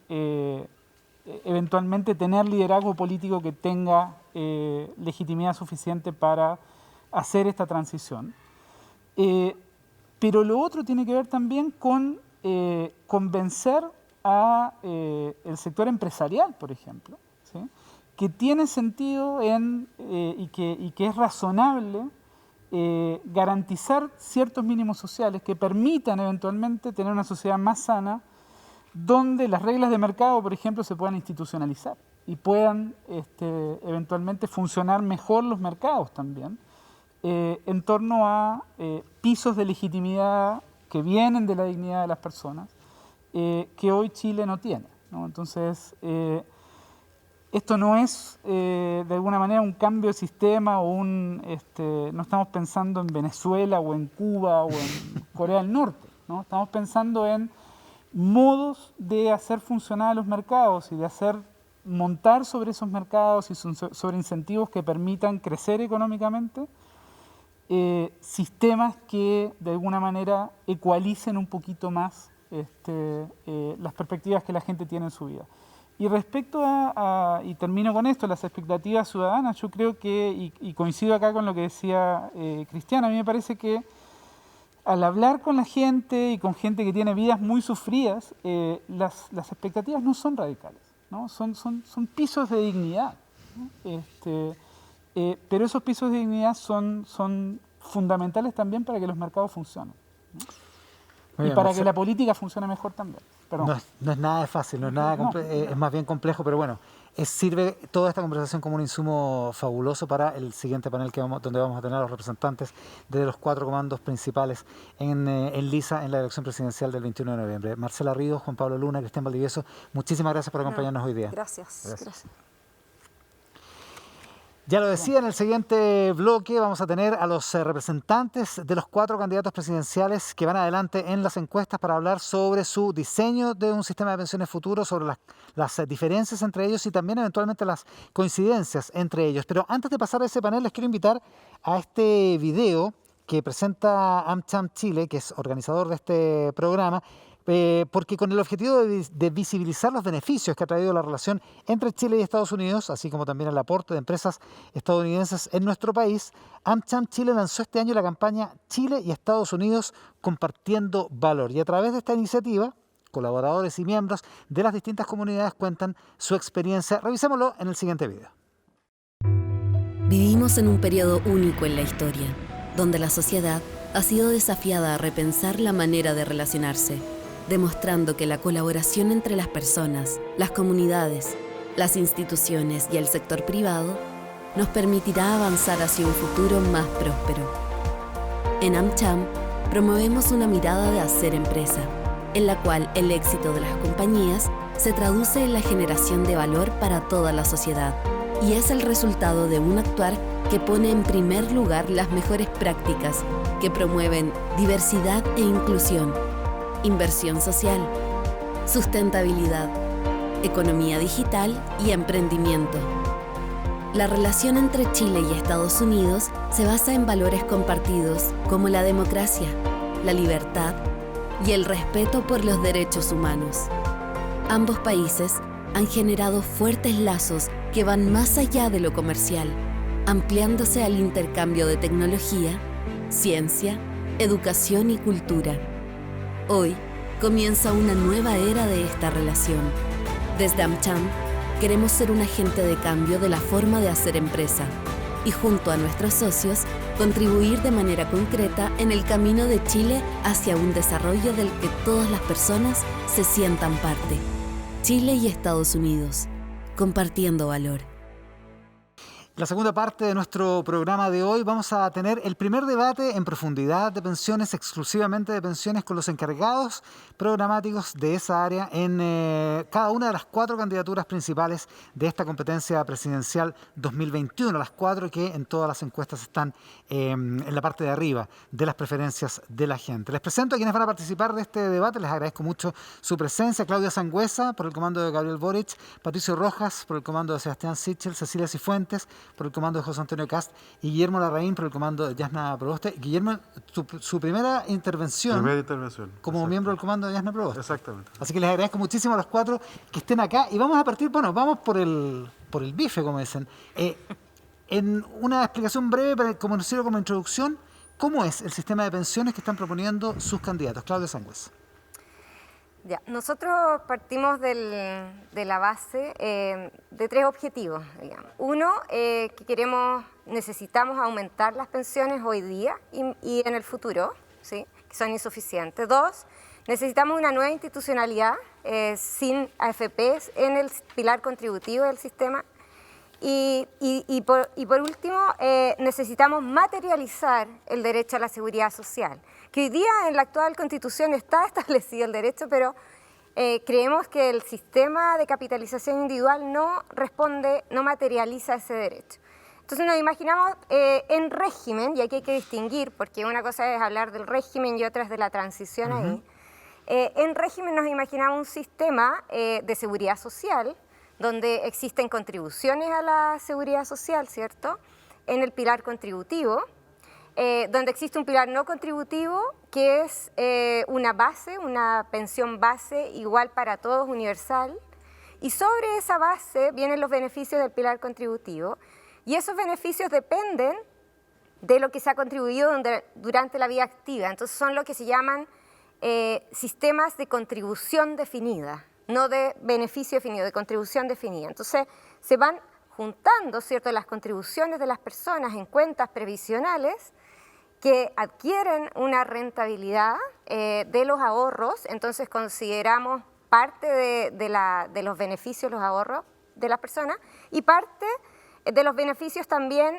eventualmente tener liderazgo político que tenga legitimidad suficiente para hacer esta transición. Pero lo otro tiene que ver también con convencer a el sector empresarial, por ejemplo, ¿sí? Que tiene sentido y que es razonable garantizar ciertos mínimos sociales que permitan eventualmente tener una sociedad más sana, donde las reglas de mercado, por ejemplo, se puedan institucionalizar y puedan eventualmente funcionar mejor los mercados también, en torno a pisos de legitimidad que vienen de la dignidad de las personas, que hoy Chile no tiene, ¿no? Entonces, esto no es de alguna manera un cambio de sistema o no estamos pensando en Venezuela o en Cuba o en Corea del Norte, ¿no? Estamos pensando en modos de hacer funcionar los mercados y de montar sobre esos mercados y sobre incentivos que permitan crecer económicamente, sistemas que de alguna manera ecualicen un poquito más las perspectivas que la gente tiene en su vida. Y respecto y termino con esto, las expectativas ciudadanas, yo creo que, y coincido acá con lo que decía Cristiana, a mí me parece que al hablar con la gente y con gente que tiene vidas muy sufridas, las expectativas no son radicales, ¿no? Son pisos de dignidad, ¿no? Pero esos pisos de dignidad son fundamentales también para que los mercados funcionen, ¿no? Y para que la política funcione mejor también. No es nada fácil, no es nada es más bien complejo, pero bueno, sirve toda esta conversación como un insumo fabuloso para el siguiente panel donde vamos a tener a los representantes de los 4 comandos principales en LISA en la elección presidencial del 21 de noviembre. Marcela Ríos, Juan Pablo Luna, Cristian Valdivieso, muchísimas gracias por acompañarnos hoy día. Gracias. Ya lo decía, en el siguiente bloque vamos a tener a los representantes de los 4 candidatos presidenciales que van adelante en las encuestas para hablar sobre su diseño de un sistema de pensiones futuro, sobre las diferencias entre ellos y también eventualmente las coincidencias entre ellos. Pero antes de pasar a ese panel, les quiero invitar a este video que presenta AmCham Chile, que es organizador de este programa, porque con el objetivo de visibilizar los beneficios que ha traído la relación entre Chile y Estados Unidos, así como también el aporte de empresas estadounidenses en nuestro país, AmCham Chile lanzó este año la campaña Chile y Estados Unidos compartiendo valor. Y a través de esta iniciativa, colaboradores y miembros de las distintas comunidades cuentan su experiencia. Revisémoslo en el siguiente video. Vivimos en un periodo único en la historia, donde la sociedad ha sido desafiada a repensar la manera de relacionarse, demostrando que la colaboración entre las personas, las comunidades, las instituciones y el sector privado nos permitirá avanzar hacia un futuro más próspero. En AmCham promovemos una mirada de hacer empresa, en la cual el éxito de las compañías se traduce en la generación de valor para toda la sociedad y es el resultado de un actuar que pone en primer lugar las mejores prácticas que promueven diversidad e inclusión, inversión social, sustentabilidad, economía digital y emprendimiento. La relación entre Chile y Estados Unidos se basa en valores compartidos como la democracia, la libertad y el respeto por los derechos humanos. Ambos países han generado fuertes lazos que van más allá de lo comercial, ampliándose al intercambio de tecnología, ciencia, educación y cultura. Hoy comienza una nueva era de esta relación. Desde AmCham queremos ser un agente de cambio de la forma de hacer empresa y junto a nuestros socios contribuir de manera concreta en el camino de Chile hacia un desarrollo del que todas las personas se sientan parte. Chile y Estados Unidos, compartiendo valor. En la segunda parte de nuestro programa de hoy vamos a tener el primer debate en profundidad de pensiones, exclusivamente de pensiones, con los encargados programáticos de esa área en cada una de las 4 candidaturas principales de esta competencia presidencial 2021, las 4 que en todas las encuestas están en la parte de arriba de las preferencias de la gente. Les presento a quienes van a participar de este debate, les agradezco mucho su presencia: Claudia Sangüesa por el comando de Gabriel Boric, Patricio Rojas por el comando de Sebastián Sichel, Cecilia Cifuentes por el comando de José Antonio Kast y Guillermo Larraín por el comando de Yasna Proboste. Guillermo, su primera intervención como miembro del comando de Yasna Proboste. Exactamente. Así que les agradezco muchísimo a los 4 que estén acá y vamos a partir, vamos por el bife, como dicen. En una explicación breve, como nos sirve como introducción, ¿cómo es el sistema de pensiones que están proponiendo sus candidatos? Claudia Sangüesa. Ya, nosotros partimos de la base de 3 objetivos, digamos. Uno, que necesitamos aumentar las pensiones hoy día y en el futuro, ¿sí?, que son insuficientes. 2, necesitamos una nueva institucionalidad sin AFPs en el pilar contributivo del sistema. Y por último, necesitamos materializar el derecho a la seguridad social, que hoy día en la actual Constitución está establecido el derecho, pero creemos que el sistema de capitalización individual no materializa ese derecho. Entonces nos imaginamos en régimen, y aquí hay que distinguir, porque una cosa es hablar del régimen y otra es de la transición ahí. En régimen nos imaginamos un sistema de seguridad social, donde existen contribuciones a la seguridad social, ¿cierto?, en el pilar contributivo, donde existe un pilar no contributivo, que es una pensión base igual para todos, universal, y sobre esa base vienen los beneficios del pilar contributivo, y esos beneficios dependen de lo que se ha contribuido durante la vida activa. Entonces son lo que se llaman sistemas de contribución definida, no de beneficio definido, de contribución definida. Entonces se van juntando, ¿cierto?, las contribuciones de las personas en cuentas previsionales que adquieren una rentabilidad de los ahorros. Entonces consideramos parte de los beneficios, los ahorros de las personas, y parte de los beneficios también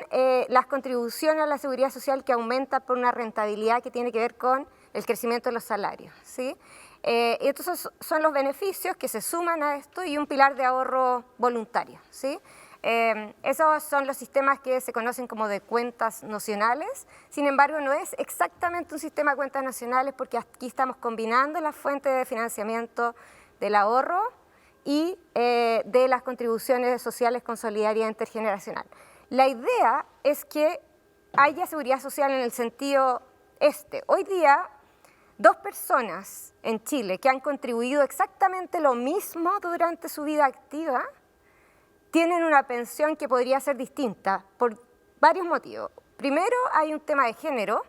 las contribuciones a la seguridad social, que aumenta por una rentabilidad que tiene que ver con el crecimiento de los salarios, ¿sí? Y estos son los beneficios que se suman a esto, y un pilar de ahorro voluntario, ¿sí? Esos son los sistemas que se conocen como de cuentas nocionales. Sin embargo, no es exactamente un sistema de cuentas nacionales, porque aquí estamos combinando la fuente de financiamiento del ahorro y de las contribuciones sociales con solidaridad intergeneracional. La idea es que haya seguridad social en el sentido hoy día, 2 personas en Chile que han contribuido exactamente lo mismo durante su vida activa tienen una pensión que podría ser distinta por varios motivos. Primero, hay un tema de género.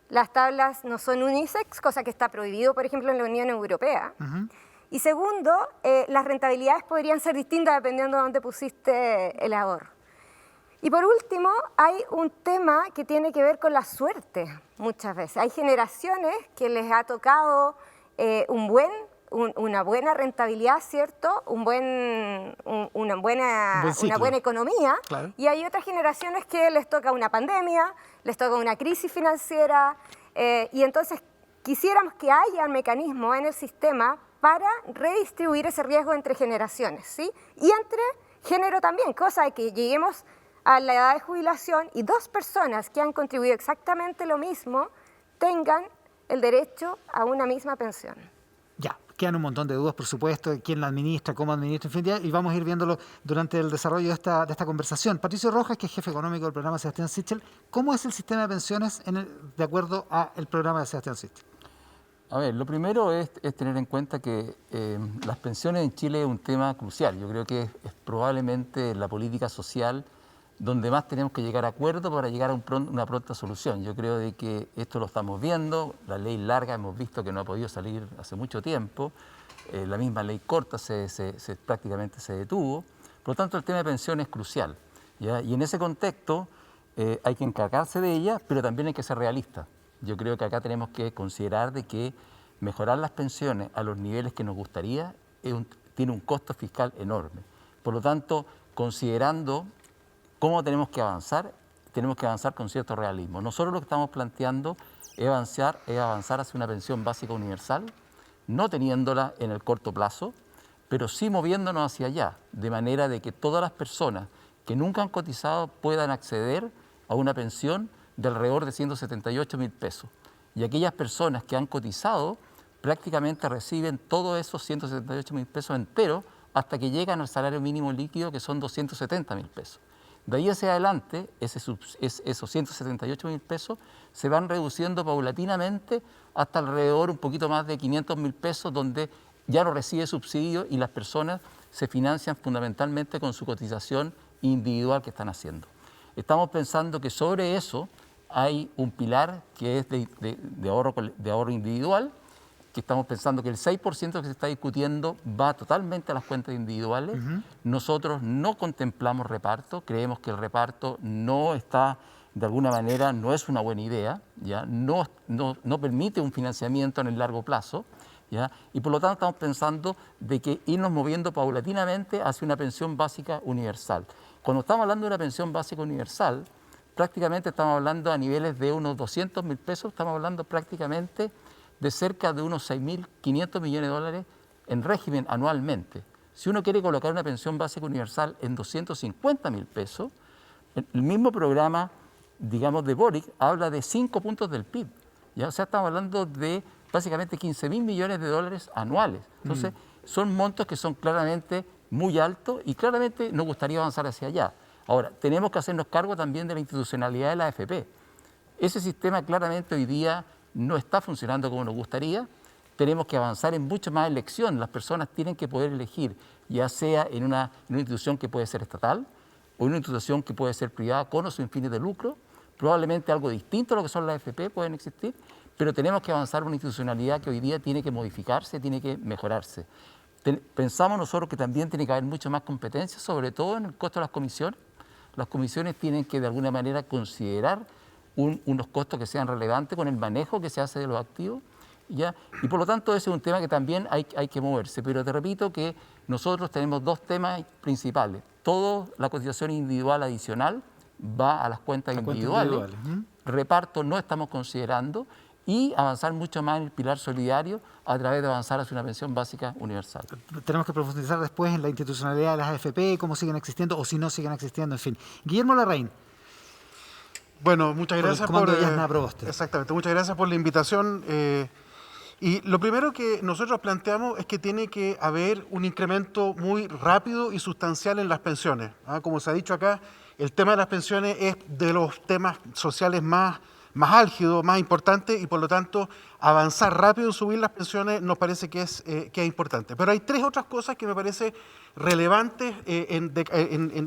Las tablas no son unisex, cosa que está prohibido, por ejemplo, en la Unión Europea. Y segundo, las rentabilidades podrían ser distintas dependiendo de dónde pusiste el ahorro. Y por último, hay un tema que tiene que ver con la suerte muchas veces. Hay generaciones que les ha tocado un buen una buena rentabilidad, ¿cierto? Una buena economía. Claro. Y hay otras generaciones que les toca una pandemia, les toca una crisis financiera, y entonces quisiéramos que haya un mecanismo en el sistema para redistribuir ese riesgo entre generaciones, ¿sí? Y entre género también, cosa de que lleguemos a la edad de jubilación y dos personas que han contribuido exactamente lo mismo tengan el derecho a una misma pensión. Ya, quedan un montón de dudas, por supuesto, de quién la administra, cómo administra, en fin, y vamos a ir viéndolo durante el desarrollo de esta conversación. Patricio Rojas, que es jefe económico del programa Sebastián Sichel, ¿cómo es el sistema de pensiones de acuerdo al programa de Sebastián Sichel? A ver, lo primero es tener en cuenta que las pensiones en Chile es un tema crucial. Yo creo que es probablemente la política social donde más tenemos que llegar a acuerdo para llegar a una pronta solución. Yo creo de que esto lo estamos viendo, la ley larga hemos visto que no ha podido salir hace mucho tiempo, la misma ley corta prácticamente se detuvo, por lo tanto el tema de pensiones es crucial, ¿ya? Y en ese contexto hay que encargarse de ella, pero también hay que ser realista. Yo creo que acá tenemos que considerar de que mejorar las pensiones a los niveles que nos gustaría tiene un costo fiscal enorme. Por lo tanto, considerando cómo tenemos que avanzar con cierto realismo. Nosotros lo que estamos planteando es avanzar hacia una pensión básica universal, no teniéndola en el corto plazo, pero sí moviéndonos hacia allá, de manera de que todas las personas que nunca han cotizado puedan acceder a una pensión de alrededor de 178.000 pesos. Y aquellas personas que han cotizado prácticamente reciben todos esos 178.000 pesos enteros hasta que llegan al salario mínimo líquido, que son 270.000 pesos. De ahí hacia adelante, esos 178.000 pesos se van reduciendo paulatinamente hasta alrededor un poquito más de 500.000 pesos, donde ya no recibe subsidio y las personas se financian fundamentalmente con su cotización individual que están haciendo. Estamos pensando que sobre eso hay un pilar que es de ahorro individual, que estamos pensando que el 6% que se está discutiendo va totalmente a las cuentas individuales. Nosotros no contemplamos reparto, creemos que el reparto no está, de alguna manera, no es una buena idea, ¿ya? No permite un financiamiento en el largo plazo, ¿ya? Y por lo tanto estamos pensando de que irnos moviendo paulatinamente hacia una pensión básica universal. Cuando estamos hablando de una pensión básica universal, prácticamente estamos hablando a niveles de unos 200.000 pesos, estamos hablando prácticamente de cerca de unos 6.500 millones de dólares en régimen anualmente. Si uno quiere colocar una pensión básica universal en 250.000 pesos, el mismo programa, digamos, de Boric habla de 5 puntos del PIB. ¿Ya? O sea, estamos hablando de básicamente 15.000 millones de dólares anuales. Entonces, son montos que son claramente muy altos y claramente nos gustaría avanzar hacia allá. Ahora, tenemos que hacernos cargo también de la institucionalidad de la AFP. Ese sistema claramente hoy día no está funcionando como nos gustaría. Tenemos que avanzar en mucho más elección. Las personas tienen que poder elegir, ya sea en una institución que puede ser estatal o en una institución que puede ser privada con o sin fines de lucro. Probablemente algo distinto a lo que son las AFP pueden existir, pero tenemos que avanzar en una institucionalidad que hoy día tiene que modificarse, tiene que mejorarse. Pensamos nosotros que también tiene que haber mucho más competencia, sobre todo en el costo de las comisiones. Las comisiones tienen que de alguna manera considerar unos costos que sean relevantes con el manejo que se hace de los activos, ¿ya? Y por lo tanto ese es un tema que también hay que moverse. Pero te repito que nosotros tenemos dos temas principales. Toda la cotización individual adicional va a las cuentas individuales. Reparto no estamos considerando y avanzar mucho más en el pilar solidario a través de avanzar hacia una pensión básica universal. Tenemos que profundizar después en la institucionalidad de las AFP, cómo siguen existiendo o si no siguen existiendo, en fin. Guillermo Larraín. Bueno, muchas gracias Exactamente, muchas gracias por la invitación. Y lo primero que nosotros planteamos es que tiene que haber un incremento muy rápido y sustancial en las pensiones. Como se ha dicho acá, el tema de las pensiones es de los temas sociales más álgidos, más importantes, y por lo tanto avanzar rápido en subir las pensiones nos parece que es importante. Pero hay tres otras cosas que me parece relevantes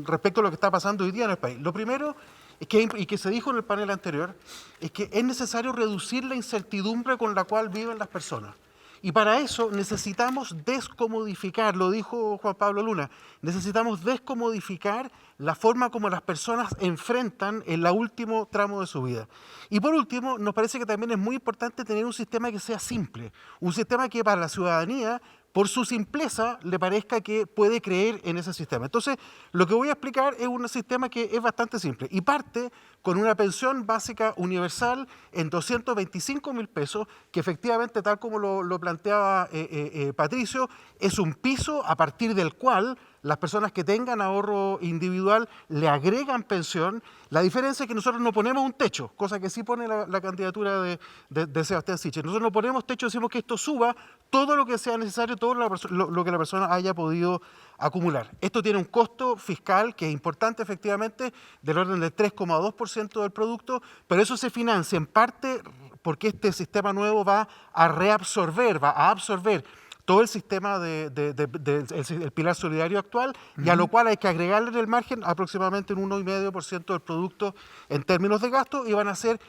respecto a lo que está pasando hoy día en el país. Lo primero y que se dijo en el panel anterior, es que es necesario reducir la incertidumbre con la cual viven las personas. Y para eso necesitamos descomodificar, lo dijo Juan Pablo Luna, necesitamos descomodificar la forma como las personas enfrentan el último tramo de su vida. Y por último, nos parece que también es muy importante tener un sistema que sea simple, un sistema que para la ciudadanía, por su simpleza, le parezca que puede creer en ese sistema. Entonces, lo que voy a explicar es un sistema que es bastante simple y parte con una pensión básica universal en 225.000 pesos, que efectivamente, tal como lo planteaba Patricio, es un piso a partir del cual las personas que tengan ahorro individual le agregan pensión. La diferencia es que nosotros no ponemos un techo, cosa que sí pone la candidatura de Sebastián Sichel. Nosotros no ponemos techo, decimos que esto suba todo lo que sea necesario, todo lo que la persona haya podido acumular. Esto tiene un costo fiscal que es importante, efectivamente, del orden del 3,2% del producto, pero eso se financia en parte porque este sistema nuevo va a reabsorber, va a absorber todo el sistema el pilar solidario actual, y a lo cual hay que agregarle en el margen aproximadamente un 1,5% del producto en términos de gasto, y van a ser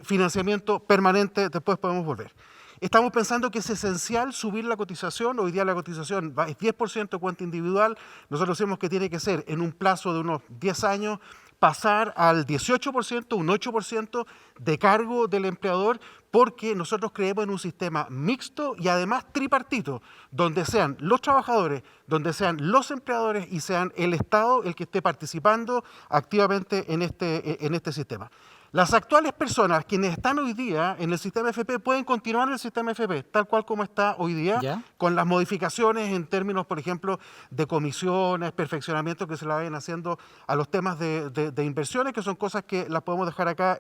financiamiento permanente, después podemos volver. Estamos pensando que es esencial subir la cotización. Hoy día la cotización es 10% de cuenta individual. Nosotros decimos que tiene que ser en un plazo de unos 10 años, pasar al 18%, un 8% de cargo del empleador, porque nosotros creemos en un sistema mixto y además tripartito, donde sean los trabajadores, donde sean los empleadores y sean el Estado el que esté participando activamente en este sistema. Las actuales personas, quienes están hoy día en el sistema FP, pueden continuar en el sistema FP, tal cual como está hoy día, ¿ya?, con las modificaciones en términos, por ejemplo, de comisiones, perfeccionamientos que se le vayan haciendo a los temas de inversiones, que son cosas que las podemos dejar acá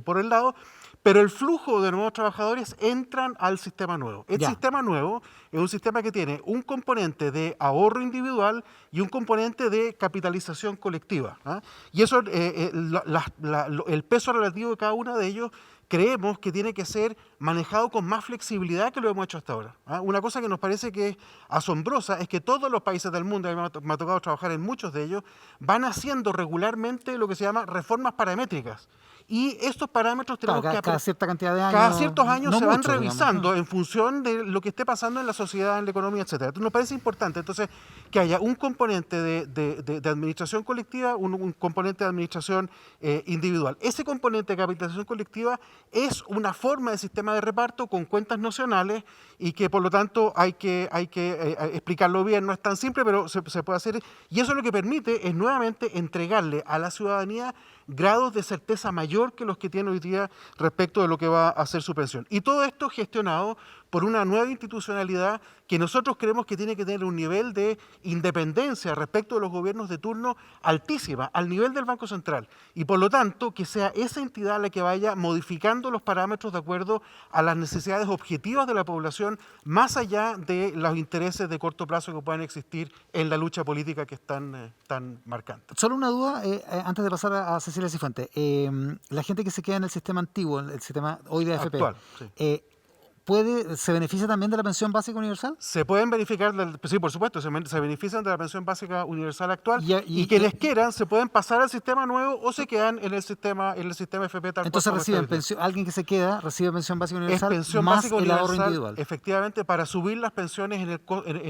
por el lado, pero el flujo de nuevos trabajadores entran al sistema nuevo. El sistema nuevo es un sistema que tiene un componente de ahorro individual y un componente de capitalización colectiva, ¿eh? Y eso, el peso relativo de cada uno de ellos, creemos que tiene que ser manejado con más flexibilidad que lo hemos hecho hasta ahora, ¿eh? Una cosa que nos parece que es asombrosa es que todos los países del mundo, me ha tocado trabajar en muchos de ellos, van haciendo regularmente lo que se llama reformas paramétricas. Y estos parámetros tenemos que... Cada cierta cantidad de años. Cada ciertos años no se van mucho, revisando, digamos, en función de lo que esté pasando en la sociedad, en la economía, etc. Entonces nos parece importante entonces que haya un componente de administración colectiva, un componente de administración individual. Ese componente de capitalización colectiva es una forma de sistema de reparto con cuentas nocionales y que por lo tanto hay que explicarlo bien. No es tan simple, pero se puede hacer. Y eso lo que permite es nuevamente entregarle a la ciudadanía grados de certeza mayor que los que tiene hoy día respecto de lo que va a ser su pensión. Y todo esto gestionado por una nueva institucionalidad que nosotros creemos que tiene que tener un nivel de independencia respecto de los gobiernos de turno altísima, al nivel del Banco Central. Y por lo tanto, que sea esa entidad la que vaya modificando los parámetros de acuerdo a las necesidades objetivas de la población, más allá de los intereses de corto plazo que puedan existir en la lucha política que están marcando. Solo una duda, antes de pasar a Cecilia Cifuentes. La gente que se queda en el sistema antiguo, el sistema hoy de AFP, actual, sí. ¿Se beneficia también de la pensión básica universal? Se pueden beneficiar, sí, por supuesto, se benefician de la pensión básica universal actual y quienes quieran se pueden pasar al sistema nuevo o se quedan en el sistema FP tal. Entonces reciben pensión, alguien que se queda recibe pensión básica universal pensión más básica el ahorro universal, individual. Efectivamente, para subir las pensiones en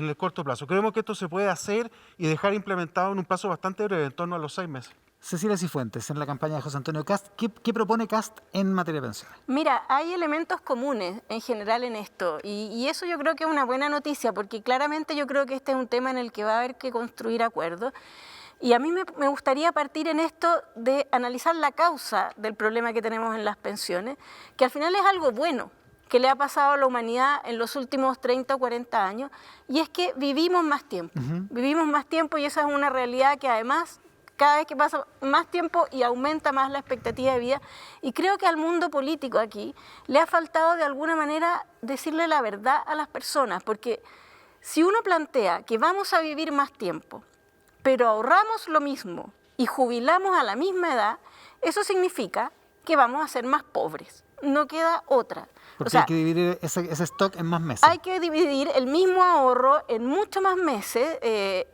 el corto plazo. Creemos que esto se puede hacer y dejar implementado en un plazo bastante breve, en torno a los 6 meses. Cecilia Cifuentes, en la campaña de José Antonio Kast, ¿qué propone Kast en materia de pensiones? Mira, hay elementos comunes en general en esto y eso yo creo que es una buena noticia porque claramente yo creo que este es un tema en el que va a haber que construir acuerdos y a mí me gustaría partir en esto de analizar la causa del problema que tenemos en las pensiones, que al final es algo bueno que le ha pasado a la humanidad en los últimos 30 o 40 años y es que vivimos más tiempo, vivimos más tiempo y esa es una realidad que además cada vez que pasa más tiempo y aumenta más la expectativa de vida. Y creo que al mundo político aquí le ha faltado de alguna manera decirle la verdad a las personas, porque si uno plantea que vamos a vivir más tiempo, pero ahorramos lo mismo y jubilamos a la misma edad, eso significa que vamos a ser más pobres. No queda otra. Porque hay que dividir ese stock en más meses. Hay que dividir el mismo ahorro en muchos más meses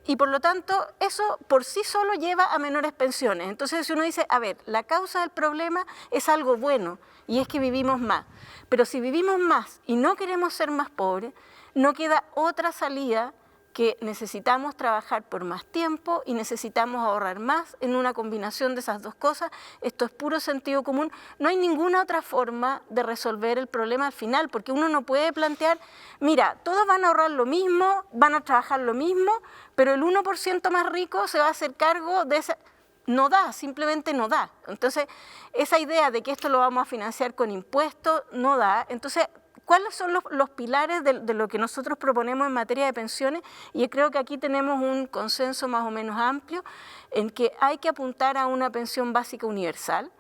y por lo tanto eso por sí solo lleva a menores pensiones. Entonces si uno dice, a ver, la causa del problema es algo bueno y es que vivimos más. Pero si vivimos más y no queremos ser más pobres, no queda otra salida que necesitamos trabajar por más tiempo y necesitamos ahorrar más en una combinación de esas dos cosas. Esto es puro sentido común. No hay ninguna otra forma de resolver el problema al final, porque uno no puede plantear, mira, todos van a ahorrar lo mismo, van a trabajar lo mismo, pero el 1% más rico se va a hacer cargo de esa... No da, simplemente no da. Entonces, esa idea de que esto lo vamos a financiar con impuestos no da. Entonces, ¿cuáles son los pilares de lo que nosotros proponemos en materia de pensiones? Y yo creo que aquí tenemos un consenso más o menos amplio en que hay que apuntar a una pensión básica universal.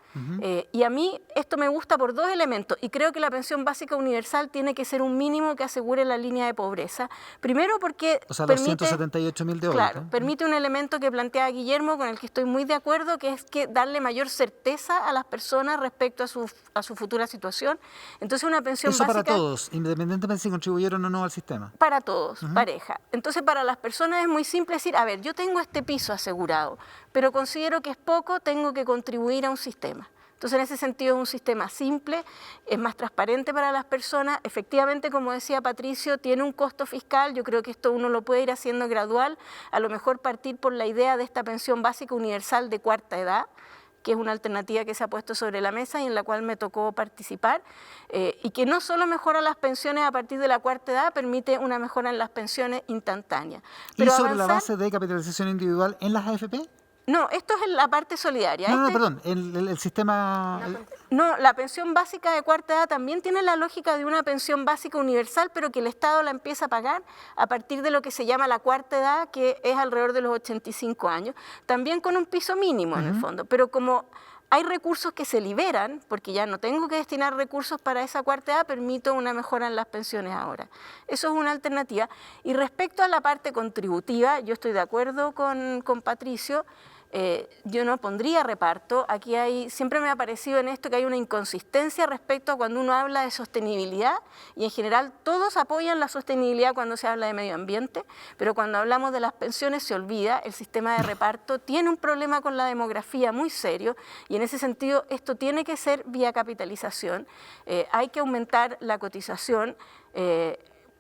Y a mí esto me gusta por dos elementos, y creo que la pensión básica universal tiene que ser un mínimo que asegure la línea de pobreza. Primero porque o sea, permite, los 178.000 de hoy. claro, permite un elemento que plantea Guillermo, con el que estoy muy de acuerdo, que es que darle mayor certeza a las personas respecto a su futura situación. Entonces una pensión Eso básica... para todos, independientemente si contribuyeron o no al sistema. Para todos, pareja. Entonces, para las personas es muy simple decir, a ver, yo tengo este piso asegurado, pero considero que es poco, tengo que contribuir a un sistema. Entonces, en ese sentido es un sistema simple, es más transparente para las personas. Efectivamente, como decía Patricio, tiene un costo fiscal. Yo creo que esto uno lo puede ir haciendo gradual. A lo mejor partir por la idea de esta pensión básica universal de cuarta edad, que es una alternativa que se ha puesto sobre la mesa y en la cual me tocó participar, y que no solo mejora las pensiones a partir de la cuarta edad, permite una mejora en las pensiones instantáneas. ¿Y sobre la base de capitalización individual en las AFP? No, esto es en la parte solidaria. No, perdón, el sistema... No, la pensión básica de cuarta edad también tiene la lógica de una pensión básica universal, pero que el Estado la empieza a pagar a partir de lo que se llama la cuarta edad, que es alrededor de los 85 años, también con un piso mínimo en el fondo, pero como hay recursos que se liberan, porque ya no tengo que destinar recursos para esa cuarta edad, permito una mejora en las pensiones ahora. Eso es una alternativa. Y respecto a la parte contributiva, yo estoy de acuerdo con Patricio. Yo no pondría reparto. Aquí siempre me ha parecido en esto que hay una inconsistencia respecto a cuando uno habla de sostenibilidad, y en general todos apoyan la sostenibilidad cuando se habla de medio ambiente, pero cuando hablamos de las pensiones se olvida, el sistema de reparto tiene un problema con la demografía muy serio, y en ese sentido esto tiene que ser vía capitalización. Hay que aumentar la cotización,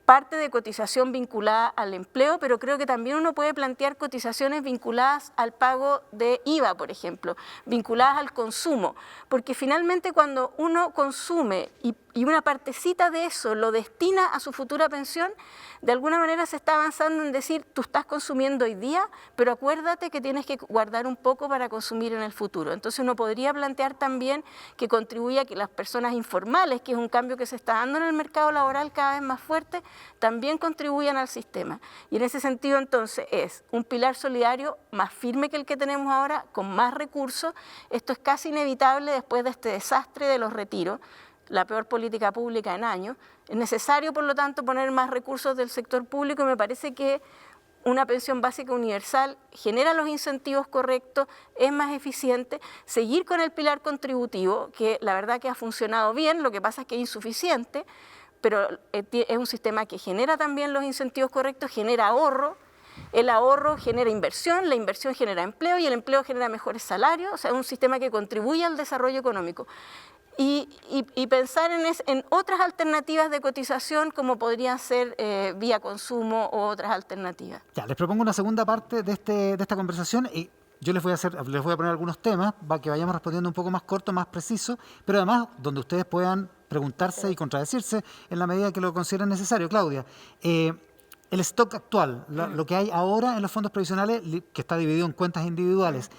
parte de cotización vinculada al empleo, pero creo que también uno puede plantear cotizaciones vinculadas al pago de IVA, por ejemplo, vinculadas al consumo, porque finalmente cuando uno consume y una partecita de eso lo destina a su futura pensión, de alguna manera se está avanzando en decir, tú estás consumiendo hoy día, pero acuérdate que tienes que guardar un poco para consumir en el futuro. Entonces uno podría plantear también que contribuya a que las personas informales, que es un cambio que se está dando en el mercado laboral cada vez más fuerte, también contribuyan al sistema. Y en ese sentido entonces es un pilar solidario más firme que el que tenemos ahora, con más recursos. Esto es casi inevitable después de este desastre de los retiros, la peor política pública en años. Es necesario, por lo tanto, poner más recursos del sector público, y me parece que una pensión básica universal genera los incentivos correctos, es más eficiente. Seguir con el pilar contributivo, que la verdad que ha funcionado bien, lo que pasa es que es insuficiente, pero es un sistema que genera también los incentivos correctos, genera ahorro. El ahorro genera inversión, la inversión genera empleo y el empleo genera mejores salarios. O sea, es un sistema que contribuye al desarrollo económico. Y pensar en otras alternativas de cotización, como podrían ser vía consumo o otras alternativas. Ya, les propongo una segunda parte de esta conversación, y yo les voy a poner algunos temas para que vayamos respondiendo un poco más corto, más preciso, pero además donde ustedes puedan preguntarse y contradecirse en la medida que lo consideren necesario. Claudia, el stock actual, lo que hay ahora en los fondos previsionales, que está dividido en cuentas individuales,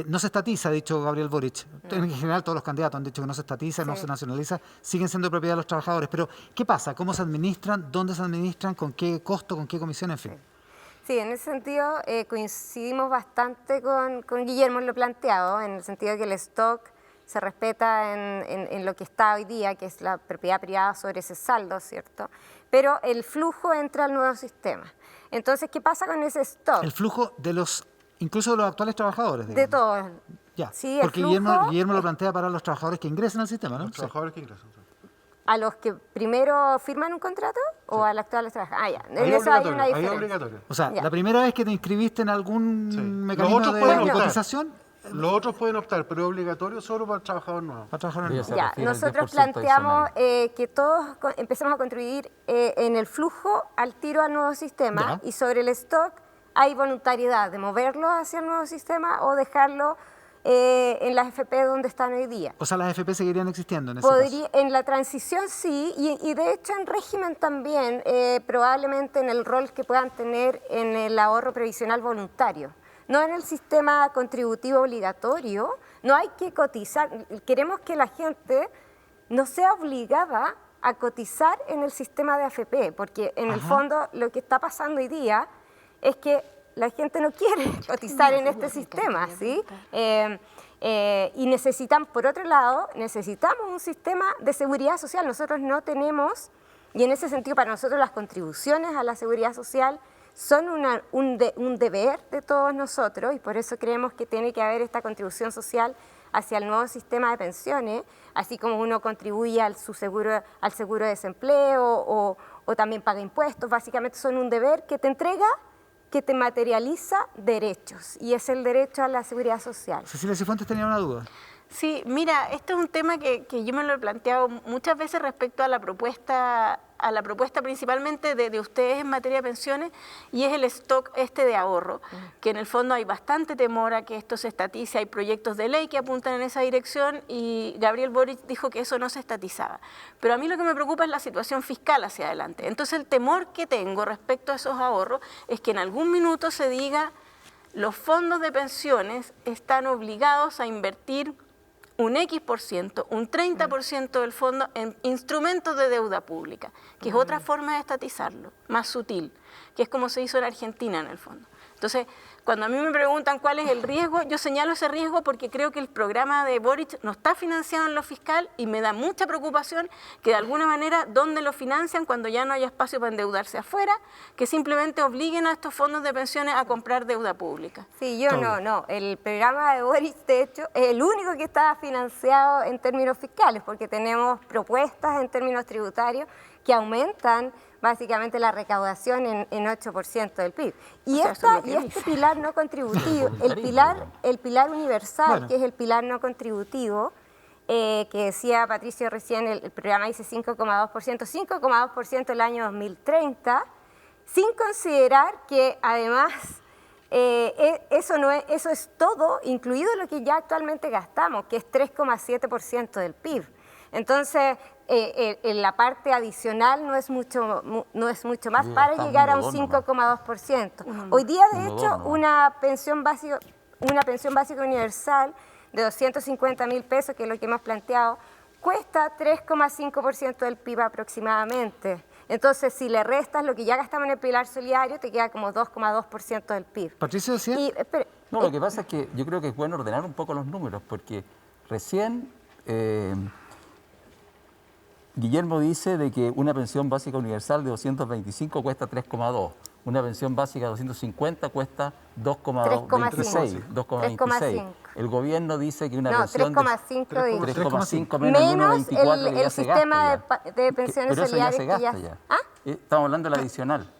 no se estatiza, ha dicho Gabriel Boric. En general todos los candidatos han dicho que no se estatiza, no se nacionaliza, siguen siendo propiedad de los trabajadores. Pero, ¿qué pasa? ¿Cómo se administran? ¿Dónde se administran? ¿Con qué costo? ¿Con qué comisión? En fin. Sí, en ese sentido coincidimos bastante con Guillermo en lo planteado, en el sentido de que el stock se respeta en lo que está hoy día, que es la propiedad privada sobre ese saldo, ¿cierto? Pero el flujo entra al nuevo sistema. Entonces, ¿qué pasa con ese stock? El flujo de incluso de los actuales trabajadores, digamos. De todos. Ya, sí, porque Guillermo lo plantea para los trabajadores que ingresan al sistema, ¿no? Los trabajadores que ingresan. ¿A los que primero firman un contrato o a los actuales trabajadores? Ah, ya. Ahí En eso hay una ahí diferencia. obligatorio. O sea, Ya. la primera vez que te inscribiste en algún Sí. mecanismo Los otros pueden de optar. cotización, Los otros pueden optar, pero es obligatorio solo para el trabajador nuevo. Para trabajar en el Se Ya, refiere al nosotros 10% planteamos que todos empecemos a contribuir en el flujo al tiro al nuevo sistema Ya. y sobre el stock hay voluntariedad de moverlo hacia el nuevo sistema o dejarlo en las FP donde están hoy día. O sea, las FP seguirían existiendo en ese caso. En la transición sí, y de hecho en régimen también, probablemente en el rol que puedan tener en el ahorro previsional voluntario. No en el sistema contributivo obligatorio, no hay que cotizar. Queremos que la gente no sea obligada a cotizar en el sistema de AFP, porque en el fondo lo que está pasando hoy día es que la gente no quiere cotizar en este sistema, ¿sí? Y necesitan, por otro lado, necesitamos un sistema de seguridad social. Nosotros no tenemos, y en ese sentido para nosotros las contribuciones a la seguridad social son un deber de todos nosotros y por eso creemos que tiene que haber esta contribución social hacia el nuevo sistema de pensiones, así como uno contribuye al seguro de desempleo o también paga impuestos. Básicamente son un deber que te entrega, que te materializa derechos y es el derecho a la seguridad social. Cecilia Cifuentes tenía una duda. Sí, mira, este es un tema que yo me lo he planteado muchas veces respecto a la propuesta principalmente de ustedes en materia de pensiones, y es el stock de ahorro, que en el fondo hay bastante temor a que esto se estatice, hay proyectos de ley que apuntan en esa dirección y Gabriel Boric dijo que eso no se estatizaba. Pero a mí lo que me preocupa es la situación fiscal hacia adelante. Entonces el temor que tengo respecto a esos ahorros es que en algún minuto se diga los fondos de pensiones están obligados a invertir un X%, un 30% del fondo en instrumentos de deuda pública, que es otra forma de estatizarlo, más sutil, que es como se hizo en Argentina en el fondo. Entonces, cuando a mí me preguntan cuál es el riesgo, yo señalo ese riesgo porque creo que el programa de Boric no está financiado en lo fiscal y me da mucha preocupación que de alguna manera, ¿dónde lo financian cuando ya no haya espacio para endeudarse afuera? Que simplemente obliguen a estos fondos de pensiones a comprar deuda pública. Sí, no. El programa de Boric, de hecho, es el único que está financiado en términos fiscales porque tenemos propuestas en términos tributarios que aumentan básicamente la recaudación en 8% del PIB. Y, este pilar no contributivo, el pilar universal, que es el pilar no contributivo, que decía Patricio recién, el programa dice 5,2% el año 2030, sin considerar que además eso es todo, incluido lo que ya actualmente gastamos, que es 3,7% del PIB. Entonces, en la parte adicional no es mucho más para llegar a un 5,2%. Hoy día, de hecho, una pensión básica universal de 250.000 pesos, que es lo que hemos planteado, cuesta 3,5% del PIB aproximadamente. Entonces, si le restas lo que ya gastamos en el pilar solidario, te queda como 2,2% del PIB. Patricio decía. No, lo que pasa es que yo creo que es bueno ordenar un poco los números, porque recién Guillermo dice de que una pensión básica universal de 225 cuesta 3,2. Una pensión básica de 250 cuesta 2,26. El gobierno dice que una pensión 3,5 menos 1,24 el sistema de pensiones solidarias que ya se gasta. Estamos hablando de la adicional.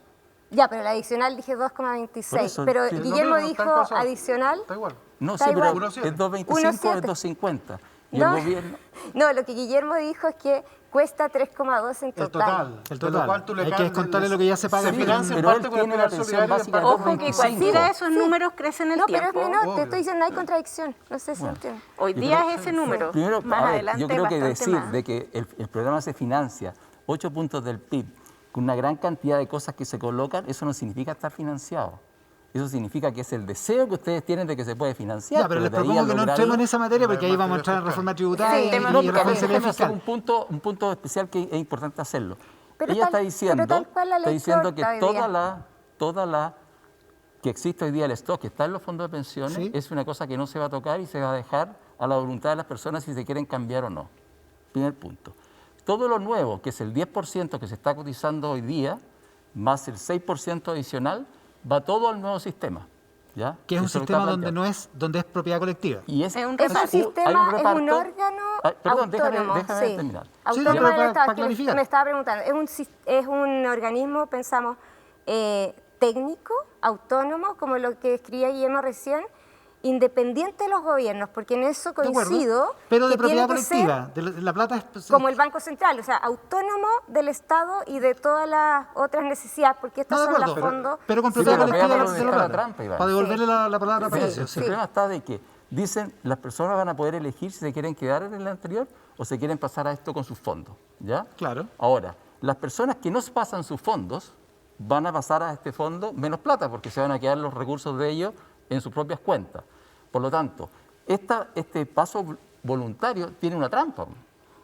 Ya, pero la adicional dije 2,26. Pero Guillermo dijo adicional. Está igual. No, sí, pero es 2,25 es 2,50. Y el gobierno... No, lo que Guillermo dijo es que cuesta 3,2 en total. El total. Hay que descontarle lo que ya se paga. Se financia en parte con el pilar solidario. Ojo que cualquiera de esos números crece en el tiempo. Pero es menor, te estoy diciendo, no hay contradicción. No sé si entiendo. Hoy día es ese número. Primero, más adelante yo creo que decir más. de que el programa se financia 8 puntos del PIB con una gran cantidad de cosas que se colocan, eso no significa estar financiado. Eso significa que es el deseo que ustedes tienen de que se puede financiar. Ya, pero les propongo que no entremos en esa materia porque ahí vamos a entrar en reforma tributaria y responsabilidad fiscal. Un punto especial que es importante hacerlo. Ella está diciendo que toda la que existe hoy día el stock que está en los fondos de pensiones es una cosa que no se va a tocar y se va a dejar a la voluntad de las personas si se quieren cambiar o no. Primer punto. Todo lo nuevo, que es el 10% que se está cotizando hoy día, más el 6% adicional, va todo al nuevo sistema. ¿Ya? Que es un sistema donde es propiedad colectiva. Y es un órgano autónomo. Déjame terminar. Autónomo del Estado, que me estaba preguntando. Es un organismo, pensamos, técnico, autónomo, como lo que escribía Guillermo recién, independiente de los gobiernos, porque en eso coincido. Pero de que propiedad tiene que ser colectiva, la plata es... como el Banco Central, o sea, autónomo del Estado y de todas las otras necesidades, porque estos son los fondos. Pero con propiedad colectiva pero de la la plata, trampa, Iván. para devolverle la palabra a Palacio. El problema está de que dicen las personas van a poder elegir si se quieren quedar en el anterior o se quieren pasar a esto con sus fondos, ¿ya? Claro. Ahora, las personas que no pasan sus fondos van a pasar a este fondo menos plata porque se van a quedar los recursos de ellos en sus propias cuentas. Por lo tanto, este paso voluntario tiene una trampa,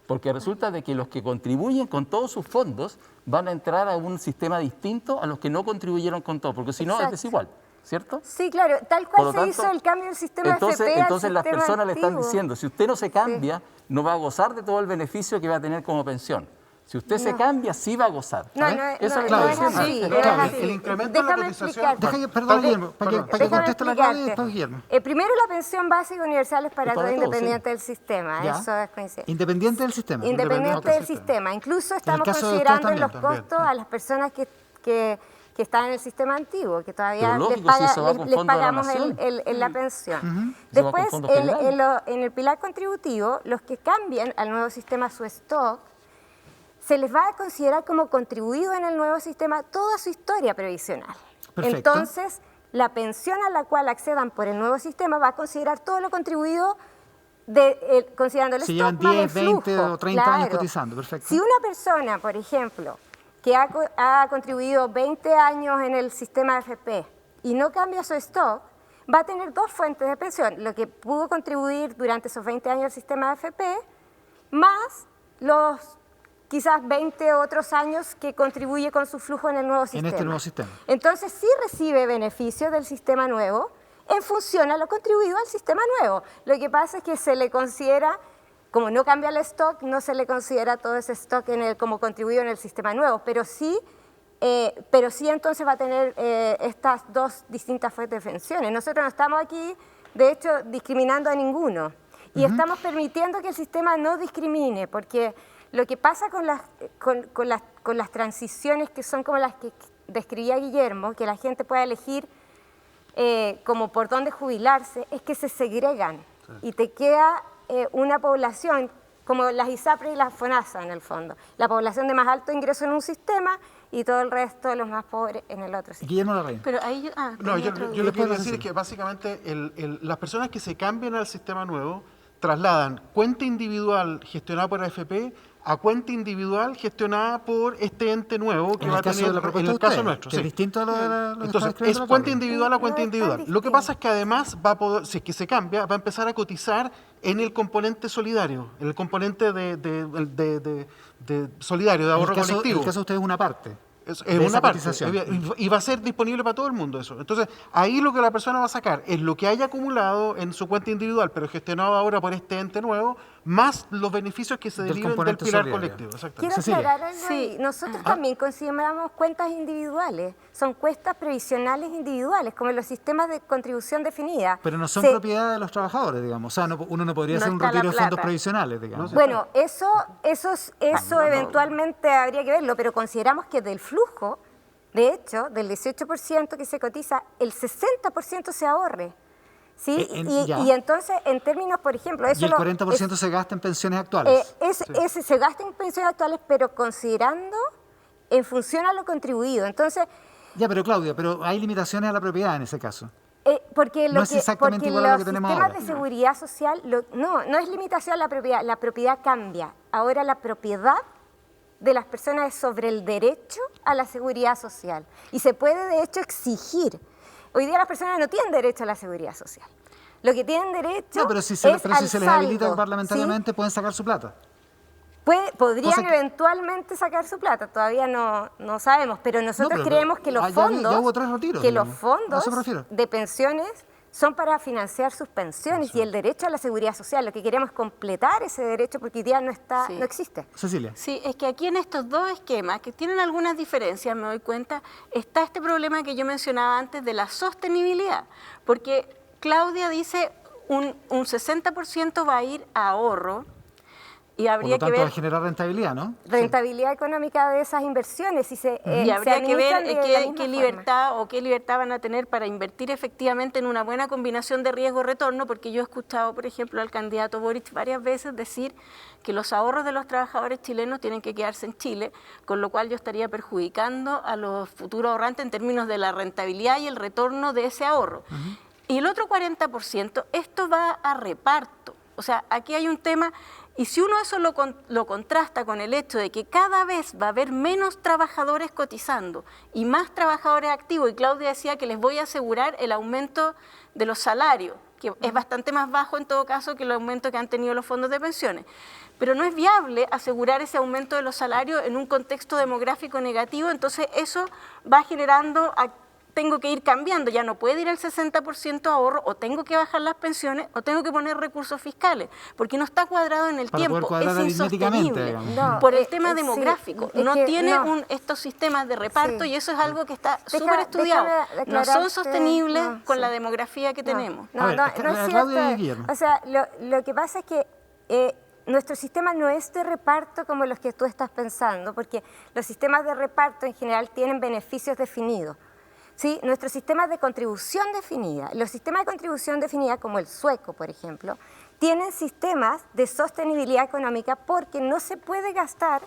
porque resulta de que los que contribuyen con todos sus fondos van a entrar a un sistema distinto a los que no contribuyeron con todo, porque si no es desigual, ¿cierto? Sí, claro, tal cual se hizo el cambio del sistema FP Entonces al las sistema personas le están antiguo. diciendo, si usted no se cambia, no va a gozar de todo el beneficio que va a tener como pensión. Si usted se cambia, sí va a gozar. No, ¿sabes? no, Eso no, es no lo es que así, decimos. no es así. El incremento de la Déjame cotización... explicarte. Perdón, Guillermo, para que Déjame conteste la clave y explicarte. después Guillermo. Primero, la pensión básica universal es para Es todo para todos, independiente del sistema. Ya. Eso es coincidencia. Independiente del sistema. Independiente del sistema. Incluso estamos caso de considerando ustedes en los también. costos a las personas que están en el sistema antiguo, que todavía Pero lógico, si eso va con les fondo de la pagamos nación. la pensión. Eso va con Después, fondos generales. en el pilar contributivo, los que cambien al nuevo sistema su stock, se les va a considerar como contribuido en el nuevo sistema toda su historia previsional. Perfecto. Entonces, la pensión a la cual accedan por el nuevo sistema va a considerar todo lo contribuido considerando el Si stock llevan más 10, el 20 flujo. o 30 años Claro. cotizando, perfecto. Si una persona, por ejemplo, que ha contribuido 20 años en el sistema AFP y no cambia su stock, va a tener dos fuentes de pensión, lo que pudo contribuir durante esos 20 años al sistema AFP, más los quizás 20 otros años que contribuye con su flujo en el nuevo sistema. En este nuevo sistema. Entonces sí recibe beneficios del sistema nuevo en función a lo contribuido al sistema nuevo. Lo que pasa es que se le considera, como no cambia el stock, no se le considera todo ese stock como contribuido en el sistema nuevo, pero sí entonces va a tener estas dos distintas fuentes de pensiones. Nosotros no estamos aquí, de hecho, discriminando a ninguno. Y estamos permitiendo que el sistema no discrimine, porque lo que pasa con las transiciones que son como las que describía Guillermo, que la gente pueda elegir como por dónde jubilarse, es que se segregan y te queda una población como las ISAPRE y las FONASA en el fondo. La población de más alto ingreso en un sistema y todo el resto de los más pobres en el otro sistema. Guillermo Larraín. Pero ahí yo le quiero decir que básicamente las personas que se cambian al sistema nuevo trasladan cuenta individual gestionada por AFP a cuenta individual gestionada por este ente nuevo que va a tener, en el caso nuestro. Que es distinto a lo de lo que Entonces, está es escribiendo cuenta la individual a cuenta No, es tan individual. Lo que pasa es que además va a poder, si es que se cambia, va a empezar a cotizar en el componente solidario, en el componente de solidario, de ahorro colectivo. El caso de ustedes es una parte. Es de una esa parte, cotización. y va a ser disponible para todo el mundo eso. Entonces, ahí lo que la persona va a sacar es lo que haya acumulado en su cuenta individual, pero gestionado ahora por este ente nuevo, más los beneficios que se Del deriven del componente pilar solidario. colectivo. Exactamente. Quiero Cecilia. aclarar algo ahí. Nosotros también consideramos cuentas individuales. Son cuentas previsionales individuales, como los sistemas de contribución definida. Pero no son Se- propiedad de los trabajadores, digamos. O sea, uno no podría No hacer un está la retiro de fondos plata. previsionales, digamos. Bueno, eso eventualmente habría que verlo, pero consideramos que del flujo, de hecho, del 18% que se cotiza, el 60% se ahorre. ¿Sí? Ya. Y entonces, en términos, por ejemplo, eso Y el 40% se gasta en pensiones Eh, actuales. se gasta en pensiones actuales, pero considerando en función a lo contribuido. Entonces, Ya, pero Claudia, pero hay limitaciones a la propiedad en ese caso. porque No es exactamente porque igual a lo los que tenemos sistemas ahora. de seguridad social, no es limitación a la propiedad cambia. Ahora la propiedad de las personas es sobre el derecho a la seguridad social. Y se puede, de hecho, exigir. Hoy día las personas no tienen derecho a la seguridad social. Lo que tienen derecho No, pero si es se al les habilita saldo, parlamentariamente, pueden sacar su plata. Podrían Cosa que- eventualmente sacar su plata, todavía no sabemos, pero nosotros pero creemos que los ya fondos, hubo 3 retiros, que digamos. los fondos A eso me refiero. de pensiones son para financiar sus pensiones y el derecho a la seguridad social. Lo que queremos es completar ese derecho porque hoy día no existe. Cecilia. Sí, es que aquí en estos dos esquemas, que tienen algunas diferencias, me doy cuenta, está este problema que yo mencionaba antes de la sostenibilidad. Porque Claudia dice un 60% va a ir a ahorro, Y habría Por lo tanto, que va ver a generar rentabilidad, ¿no? Rentabilidad económica de esas inversiones y y habría que ver qué qué libertad van a tener para invertir efectivamente en una buena combinación de riesgo-retorno, porque yo he escuchado, por ejemplo, al candidato Boric varias veces decir que los ahorros de los trabajadores chilenos tienen que quedarse en Chile, con lo cual yo estaría perjudicando a los futuros ahorrantes en términos de la rentabilidad y el retorno de ese ahorro. Y el otro 40%, esto va a reparto. O sea, aquí hay un tema, y si uno eso lo contrasta con el hecho de que cada vez va a haber menos trabajadores cotizando y más trabajadores activos, y Claudia decía que les voy a asegurar el aumento de los salarios, que es bastante más bajo en todo caso que el aumento que han tenido los fondos de pensiones. Pero no es viable asegurar ese aumento de los salarios en un contexto demográfico negativo, entonces eso va generando tengo que ir cambiando, ya no puede ir el 60% ahorro, o tengo que bajar las pensiones, o tengo que poner recursos fiscales, porque no está cuadrado en el tiempo, es insostenible, por el tema demográfico, no tiene estos sistemas de reparto, y eso es algo que está súper estudiado, no son sostenibles con la demografía que tenemos. No es cierto, o sea, lo que pasa es que nuestro sistema no es de reparto como los que tú estás pensando, porque los sistemas de reparto en general tienen beneficios definidos. ¿Sí? Nuestro sistema de contribución definida, los sistemas de contribución definida como el sueco, por ejemplo, tienen sistemas de sostenibilidad económica porque no se puede gastar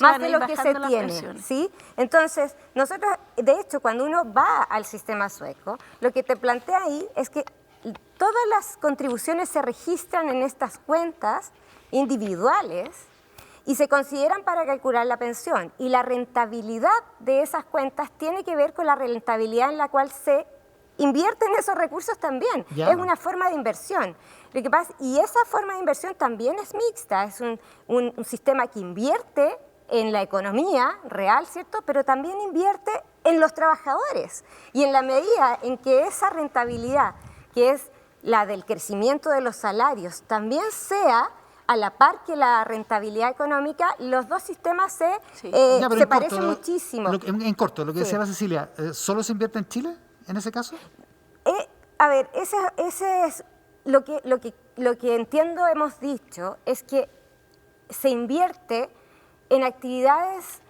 más de lo que se tiene. ¿Sí? Entonces, nosotros, de hecho, cuando uno va al sistema sueco, lo que te plantea ahí es que todas las contribuciones se registran en estas cuentas individuales y se consideran para calcular la pensión. Y la rentabilidad de esas cuentas tiene que ver con la rentabilidad en la cual se invierten esos recursos también. Ya. Es una forma de inversión. Lo que pasa, y esa forma de inversión también es mixta, es un sistema que invierte en la economía real, ¿cierto? Pero también invierte en los trabajadores. Y en la medida en que esa rentabilidad, que es la del crecimiento de los salarios, también sea a la par que la rentabilidad económica, los dos sistemas se parecen muchísimo. En corto, lo que decía la Cecilia, ¿solo se invierte en Chile en ese caso? A ver, ese es lo que entiendo hemos dicho, es que se invierte en actividades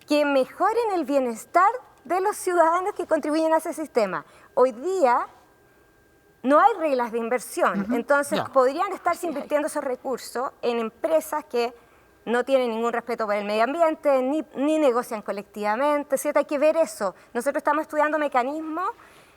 que mejoren el bienestar de los ciudadanos que contribuyen a ese sistema. Hoy día no hay reglas de inversión, entonces podrían estarse invirtiendo esos recursos en empresas que no tienen ningún respeto por el medio ambiente, ni negocian colectivamente, ¿cierto? Hay que ver eso. Nosotros estamos estudiando mecanismos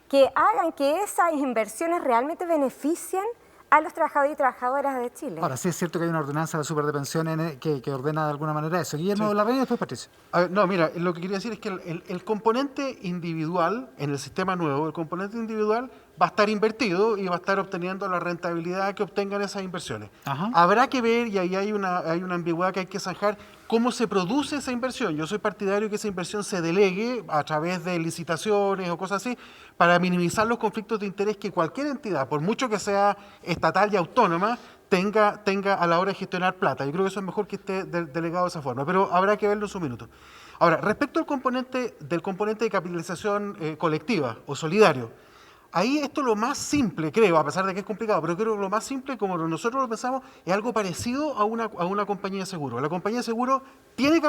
que hagan que esas inversiones realmente beneficien a los trabajadores y trabajadoras de Chile. Ahora, sí es cierto que hay una ordenanza de superdepensiones que ordena de alguna manera eso. Guillermo Larraín y después Patricio. A ver, no, mira, lo que quería decir es que el componente individual en el sistema nuevo, el componente individual va a estar invertido y va a estar obteniendo la rentabilidad que obtengan esas inversiones. Ajá. Habrá que ver, y ahí hay una ambigüedad que hay que zanjar, cómo se produce esa inversión. Yo soy partidario que esa inversión se delegue a través de licitaciones o cosas así, para minimizar los conflictos de interés que cualquier entidad, por mucho que sea estatal y autónoma, tenga a la hora de gestionar plata. Yo creo que eso es mejor que esté delegado de esa forma, pero habrá que verlo en su minuto. Ahora, respecto al componente de capitalización colectiva o solidario, ahí esto lo más simple, creo, a pesar de que es complicado, pero creo que lo más simple, como nosotros lo pensamos, es algo parecido a una compañía de seguro. La compañía de seguro tiene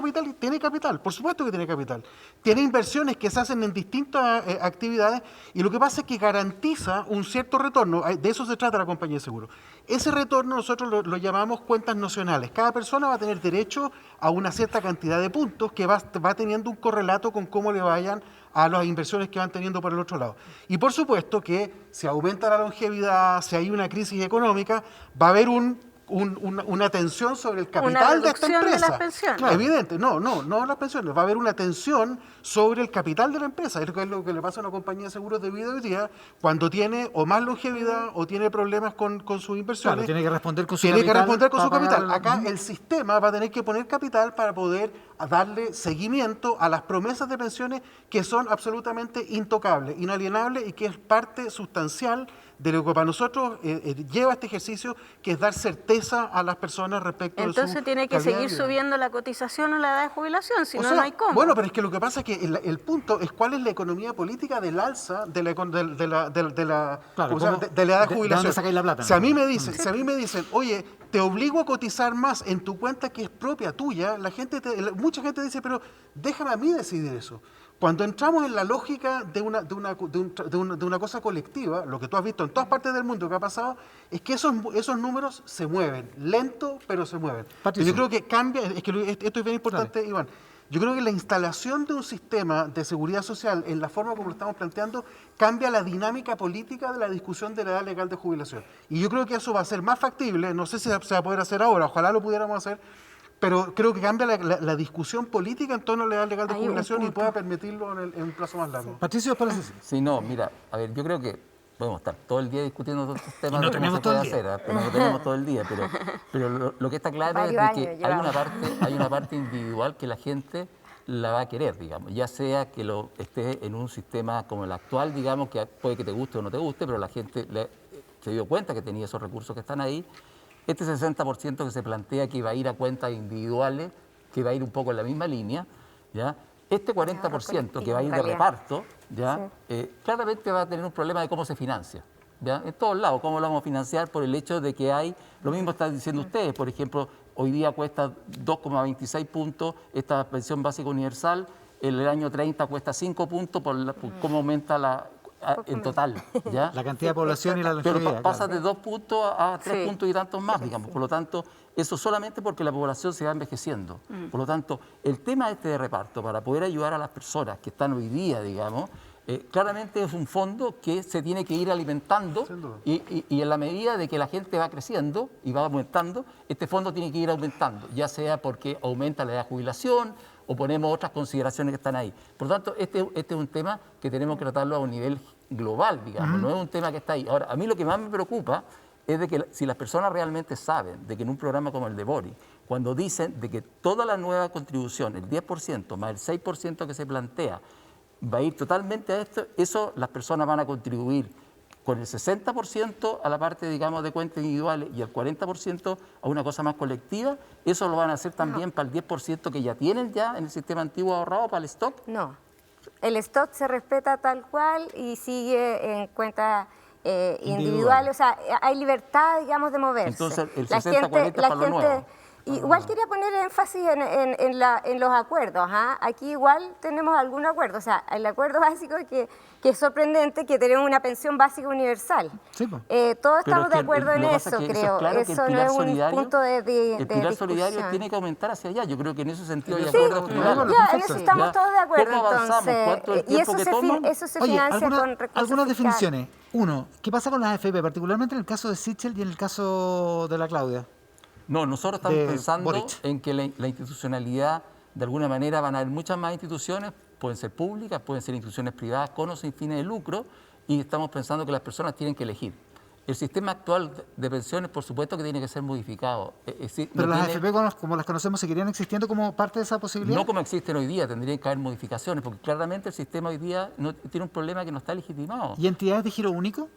capital, por supuesto que tiene capital. Tiene inversiones que se hacen en distintas actividades y lo que pasa es que garantiza un cierto retorno. De eso se trata la compañía de seguro. Ese retorno nosotros lo llamamos cuentas nocionales. Cada persona va a tener derecho a una cierta cantidad de puntos que va teniendo un correlato con cómo le vayan a las inversiones que van teniendo por el otro lado. Y por supuesto que si aumenta la longevidad, si hay una crisis económica, va a haber una tensión sobre el capital de esta empresa. De las pensiones. Claro. Evidente, no las pensiones, va a haber una tensión sobre el capital de la empresa. Es lo que le pasa a una compañía de seguros de vida hoy día, cuando tiene o más longevidad o tiene problemas con sus inversiones. Claro, tiene que responder con su capital. Acá el sistema va a tener que poner capital para poder darle seguimiento a las promesas de pensiones que son absolutamente intocables, inalienables y que es parte sustancial de lo que para nosotros lleva este ejercicio, que es dar certeza a las personas respecto de su Entonces tiene que calidad de seguir vida. subiendo la cotización o la edad de jubilación, si O no, sea, no hay cómo. Bueno, pero es que lo que pasa es que el punto es cuál es la economía política del alza de la Claro, ¿cómo se llama? De la edad de ¿de jubilación. dónde sacáis la plata? Si a mí me dicen, oye, te obligo a cotizar más en tu cuenta que es propia tuya, mucha gente dice, pero déjame a mí decidir eso. Cuando entramos en la lógica de una cosa colectiva, lo que tú has visto en todas partes del mundo que ha pasado, es que esos números se mueven, lento, pero se mueven. Patricio. Yo creo que cambia, esto es bien importante, Iván. Yo creo que la instalación de un sistema de seguridad social en la forma como lo estamos planteando cambia la dinámica política de la discusión de la edad legal de jubilación. Y yo creo que eso va a ser más factible, no sé si se va a poder hacer ahora, ojalá lo pudiéramos hacer, pero creo que cambia la discusión política en torno a la edad legal de Hay un jubilación y punto. pueda permitirlo en un plazo más largo. Patricio, después la Sí, no, mira, a ver, yo creo que podemos estar todo el día discutiendo todos estos temas no de cómo tenemos se todo puede el día. hacer, pero no tenemos todo el día, pero lo que está claro es Varios de que años hay una parte individual que la gente la va a querer, digamos, ya sea que lo esté en un sistema como el actual, digamos, que puede que te guste o no te guste, pero la gente se dio cuenta que tenía esos recursos que están ahí. Este 60% que se plantea que iba a ir a cuentas individuales, que va a ir un poco en la misma línea, ¿ya? Este 40% que va a ir de reparto, ¿ya? Claramente va a tener un problema de cómo se financia, ¿ya? En todos lados, cómo lo vamos a financiar por el hecho de que hay, lo mismo están diciendo ustedes, por ejemplo, hoy día cuesta 2,26 puntos esta pensión básica universal, en el año 30 cuesta 5 puntos por cómo aumenta en total, ¿ya? La cantidad de población y la Pero longevidad. pasa claro. de 2 puntos a 3 Sí. puntos y tantos más, digamos. Por lo tanto, eso solamente porque la población se va envejeciendo. Por lo tanto, el tema este de reparto, para poder ayudar a las personas que están hoy día, digamos, claramente es un fondo que se tiene que ir alimentando y en la medida de que la gente va creciendo y va aumentando, este fondo tiene que ir aumentando, ya sea porque aumenta la edad de jubilación o ponemos otras consideraciones que están ahí. Por lo tanto, este es un tema que tenemos que tratarlo a un nivel global, digamos, no es un tema que está ahí. Ahora, a mí lo que más me preocupa es de que si las personas realmente saben de que en un programa como el de Boric, cuando dicen de que toda la nueva contribución, el 10% más el 6% que se plantea, va a ir totalmente a esto, eso las personas van a contribuir con el 60% a la parte, digamos, de cuentas individuales y el 40% a una cosa más colectiva, eso lo van a hacer también para el 10% que ya tienen ya en el sistema antiguo ahorrado, para el stock. No, el stock se respeta tal cual y sigue en cuentas individuales, o sea, hay libertad, digamos, de moverse. Entonces, el 60-40 para lo nuevo. Igual quería poner énfasis en los acuerdos. ¿Ah? Aquí igual tenemos algún acuerdo. O sea, el acuerdo básico que es sorprendente que tenemos una pensión básica universal. Sí, pues. Todos Pero estamos es de que acuerdo en lo que pasa eso, es que creo. es claro que el Eso no pilar es un solidario, punto de el pilar solidario discusión. tiene que aumentar hacia allá. Yo creo que en ese sentido hay Sí, acuerdos generales. ya, en eso estamos ¿Ya? todos de acuerdo. ¿Cómo avanzamos? Entonces, ¿Cuánto es el y tiempo que toman? eso se Oye, financia con recursos algunas fiscales. definiciones. Uno, ¿qué pasa con las AFP, particularmente en el caso de Sichel y en el caso de la Claudia? No, nosotros estamos de pensando Boric. en que la institucionalidad, de alguna manera, van a haber muchas más instituciones, pueden ser públicas, pueden ser instituciones privadas con o sin fines de lucro, y estamos pensando que las personas tienen que elegir. El sistema actual de pensiones, por supuesto que tiene que ser modificado. Es decir, Pero no las tiene- AFP, como las conocemos, ¿seguirían existiendo como parte de esa posibilidad? No como existen hoy día, tendrían que haber modificaciones, porque claramente el sistema hoy día tiene un problema que no está legitimado. ¿Y entidades de giro único?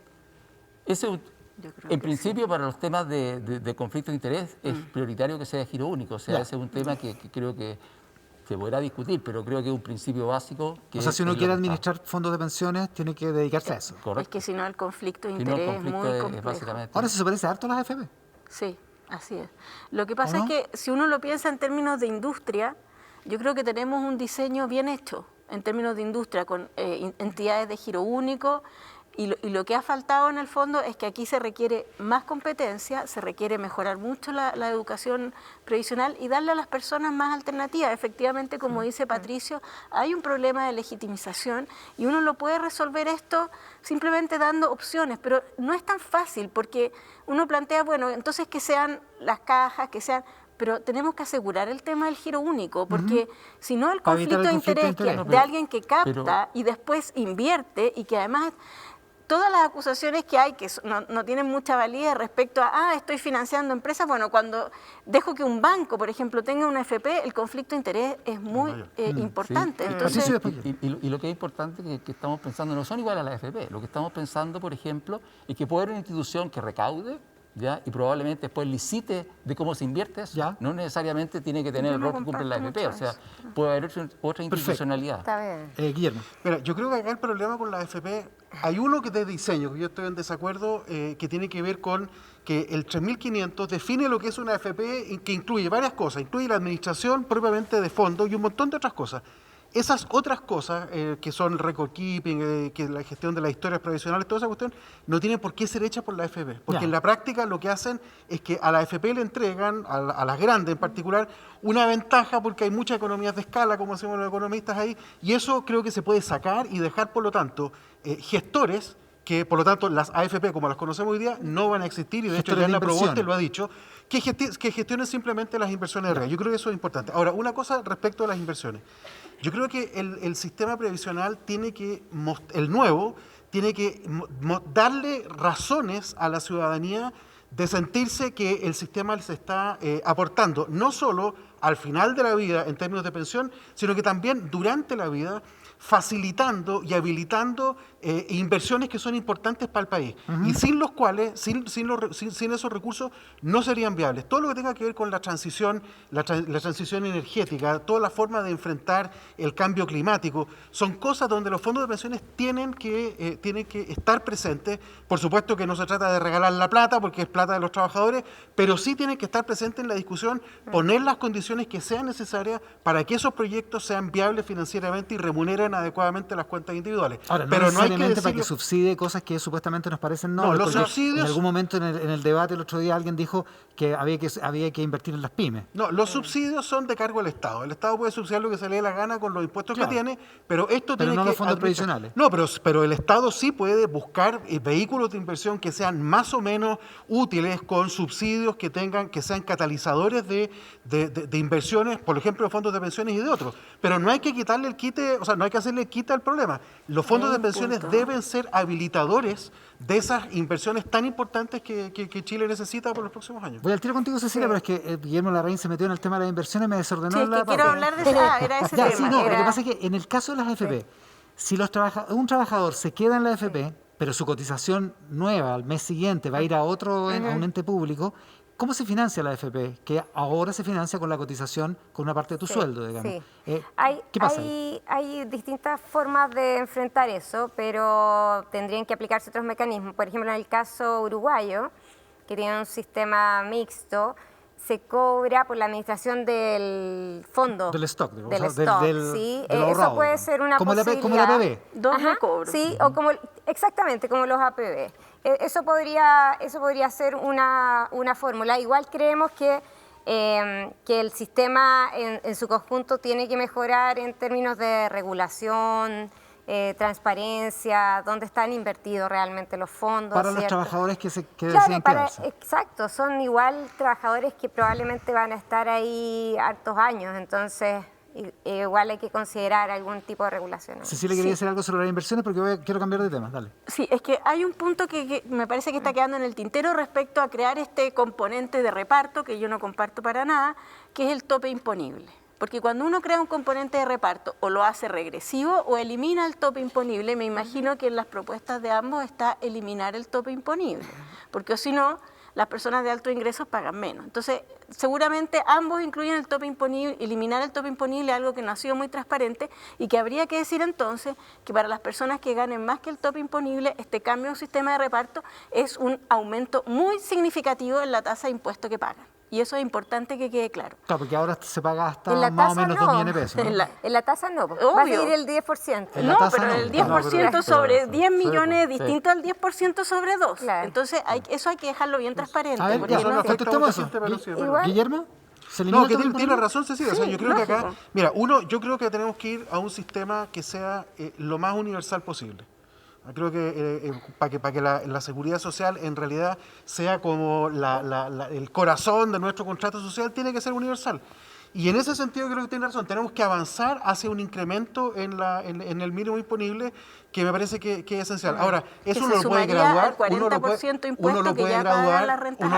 Ese, en principio, para los temas de conflicto de interés, es prioritario que sea de giro único. O sea, Ya. ese es un tema que creo que se podrá discutir, pero creo que es un principio básico. Que O sea, si es uno lo quiere que está. administrar fondos de pensiones, tiene que dedicarse a eso. Es Correcto. que si no el conflicto de Si no, el interés es conflicto muy es complejo. básicamente. Ahora se parece harto a las AFP. Sí, así es. Lo que pasa ¿O no? es que si uno lo piensa en términos de industria, yo creo que tenemos un diseño bien hecho en términos de industria, con entidades de giro único, y lo que ha faltado en el fondo es que aquí se requiere más competencia, se requiere mejorar mucho la educación previsional y darle a las personas más alternativas. Efectivamente, como dice Patricio, hay un problema de legitimización y uno lo puede resolver esto simplemente dando opciones, pero no es tan fácil porque uno plantea, bueno, entonces que sean las cajas, que sean... Pero tenemos que asegurar el tema del giro único, porque si no el Para evitar conflicto el de conflicto de interés interés. de alguien que capta y después invierte y que además todas las acusaciones que hay, que no tienen mucha validez respecto a, estoy financiando empresas, bueno, cuando dejo que un banco, por ejemplo, tenga una AFP, el conflicto de interés es muy importante. Sí. Entonces, y lo que es importante que estamos pensando no son iguales a la AFP. Lo que estamos pensando, por ejemplo, es que puede haber una institución que recaude, ¿ya? Y probablemente después licite de cómo se invierte eso. ¿Ya? No necesariamente tiene que tener el rol que cumple la AFP, o sea, puede haber otra institucionalidad. Está bien. Guillermo. Mira, yo creo que acá el problema con la AFP, hay uno que de diseño, que yo estoy en desacuerdo, que tiene que ver con que el 3500 define lo que es una AFP, que incluye varias cosas, incluye la administración propiamente de fondos y un montón de otras cosas. Esas otras cosas, que son el record keeping, que la gestión de las historias provisionales, toda esa cuestión, no tiene por qué ser hecha por la AFP. Porque en la práctica lo que hacen es que a la AFP le entregan, a las grandes en particular, una ventaja porque hay muchas economías de escala, como decimos los economistas ahí, y eso creo que se puede sacar y dejar, por lo tanto, gestores que, por lo tanto, las AFP, como las conocemos hoy día, no van a existir, y de hecho ya la Proboste lo ha dicho, que gestionen simplemente las inversiones de riesgo. Yo creo que eso es importante. Ahora, una cosa respecto a las inversiones. Yo creo que el sistema previsional el nuevo, tiene que darle razones a la ciudadanía de sentirse que el sistema les está aportando, no solo al final de la vida en términos de pensión, sino que también durante la vida, facilitando y habilitando inversiones que son importantes para el país, y sin los cuales, sin esos recursos, no serían viables. Todo lo que tenga que ver con la transición energética, toda la forma de enfrentar el cambio climático, son cosas donde los fondos de pensiones tienen que estar presentes. Por supuesto que no se trata de regalar la plata, porque es plata de los trabajadores, pero sí tienen que estar presentes en la discusión, poner las condiciones que sean necesarias para que esos proyectos sean viables financieramente y remuneren adecuadamente las cuentas individuales. Ahora, pero no hay que para que subsidie cosas que supuestamente nos parecen no, los subsidios. En algún momento en el debate el otro día alguien dijo que había que invertir en las pymes. No, los subsidios son de cargo del Estado. El Estado puede subsidiar lo que se le dé la gana con los impuestos que tiene, pero esto tiene no los fondos previsionales. No, pero el Estado sí puede buscar vehículos de inversión que sean más o menos útiles, con subsidios que sean catalizadores de inversiones, por ejemplo, de fondos de pensiones y de otros. Pero no hay que quitarle el quite, o sea, no hay que hacerle el quite al problema. Los fondos de pensiones deben ser habilitadores de esas inversiones tan importantes que Chile necesita por los próximos años. Voy al tiro contigo, Cecilia, pero es que Guillermo Larraín se metió en el tema de las inversiones y me desordenó la parte. Quiero hablar de eso. Era ese tema. Sí, no, lo que pasa es que en el caso de las AFP, si un trabajador se queda en la AFP, pero su cotización nueva al mes siguiente va a ir a otro, a un ente público, ¿cómo se financia la AFP? Que ahora se financia con la cotización, con una parte de tu sueldo, digamos. Sí. ¿Qué pasa hay distintas formas de enfrentar eso, pero tendrían que aplicarse otros mecanismos. Por ejemplo, en el caso uruguayo, que tiene un sistema mixto, se cobra por la administración del fondo. Del stock, sí. Eso puede ser una posibilidad. Como la APB. Ajá, cobro. Sí, o exactamente, como los APB. Eso podría ser una fórmula. Igual creemos que el sistema en su conjunto tiene que mejorar en términos de regulación, transparencia, dónde están invertidos realmente los fondos. Para ¿cierto? Los trabajadores que deciden quedarse. Exacto, son igual trabajadores que probablemente van a estar ahí hartos años, entonces igual hay que considerar algún tipo de regulación. Cecilia quería decir algo sobre las inversiones porque quiero cambiar de tema, dale. Sí, es que hay un punto que me parece que está quedando en el tintero respecto a crear este componente de reparto, que yo no comparto para nada, que es el tope imponible. Porque cuando uno crea un componente de reparto, o lo hace regresivo o elimina el tope imponible, me imagino que en las propuestas de ambos está eliminar el tope imponible, porque si no, las personas de altos ingresos pagan menos. Entonces, seguramente ambos incluyen el tope imponible, eliminar el tope imponible, algo que no ha sido muy transparente, y que habría que decir entonces que para las personas que ganen más que el tope imponible, este cambio de un sistema de reparto es un aumento muy significativo en la tasa de impuesto que pagan. Y eso es importante que quede claro. Claro, porque ahora se paga hasta más o menos 2 millones de pesos. ¿no? En la tasa no, va a seguir el 10%. No, pero el 10% sobre 10 millones es distinto al 10% sobre 2. Claro. Entonces, eso hay que dejarlo bien transparente. A ver, Guillermo. No, que tiene razón, Cecilia. Sí, o sea, yo creo que acá, mira, yo creo que tenemos que ir a un sistema que sea lo más universal posible. Creo que para que la seguridad social en realidad sea como el corazón de nuestro contrato social, tiene que ser universal. Y en ese sentido creo que tiene razón, tenemos que avanzar hacia un incremento en el mínimo imponible que me parece que es esencial. Ahora, eso uno lo puede graduar, uno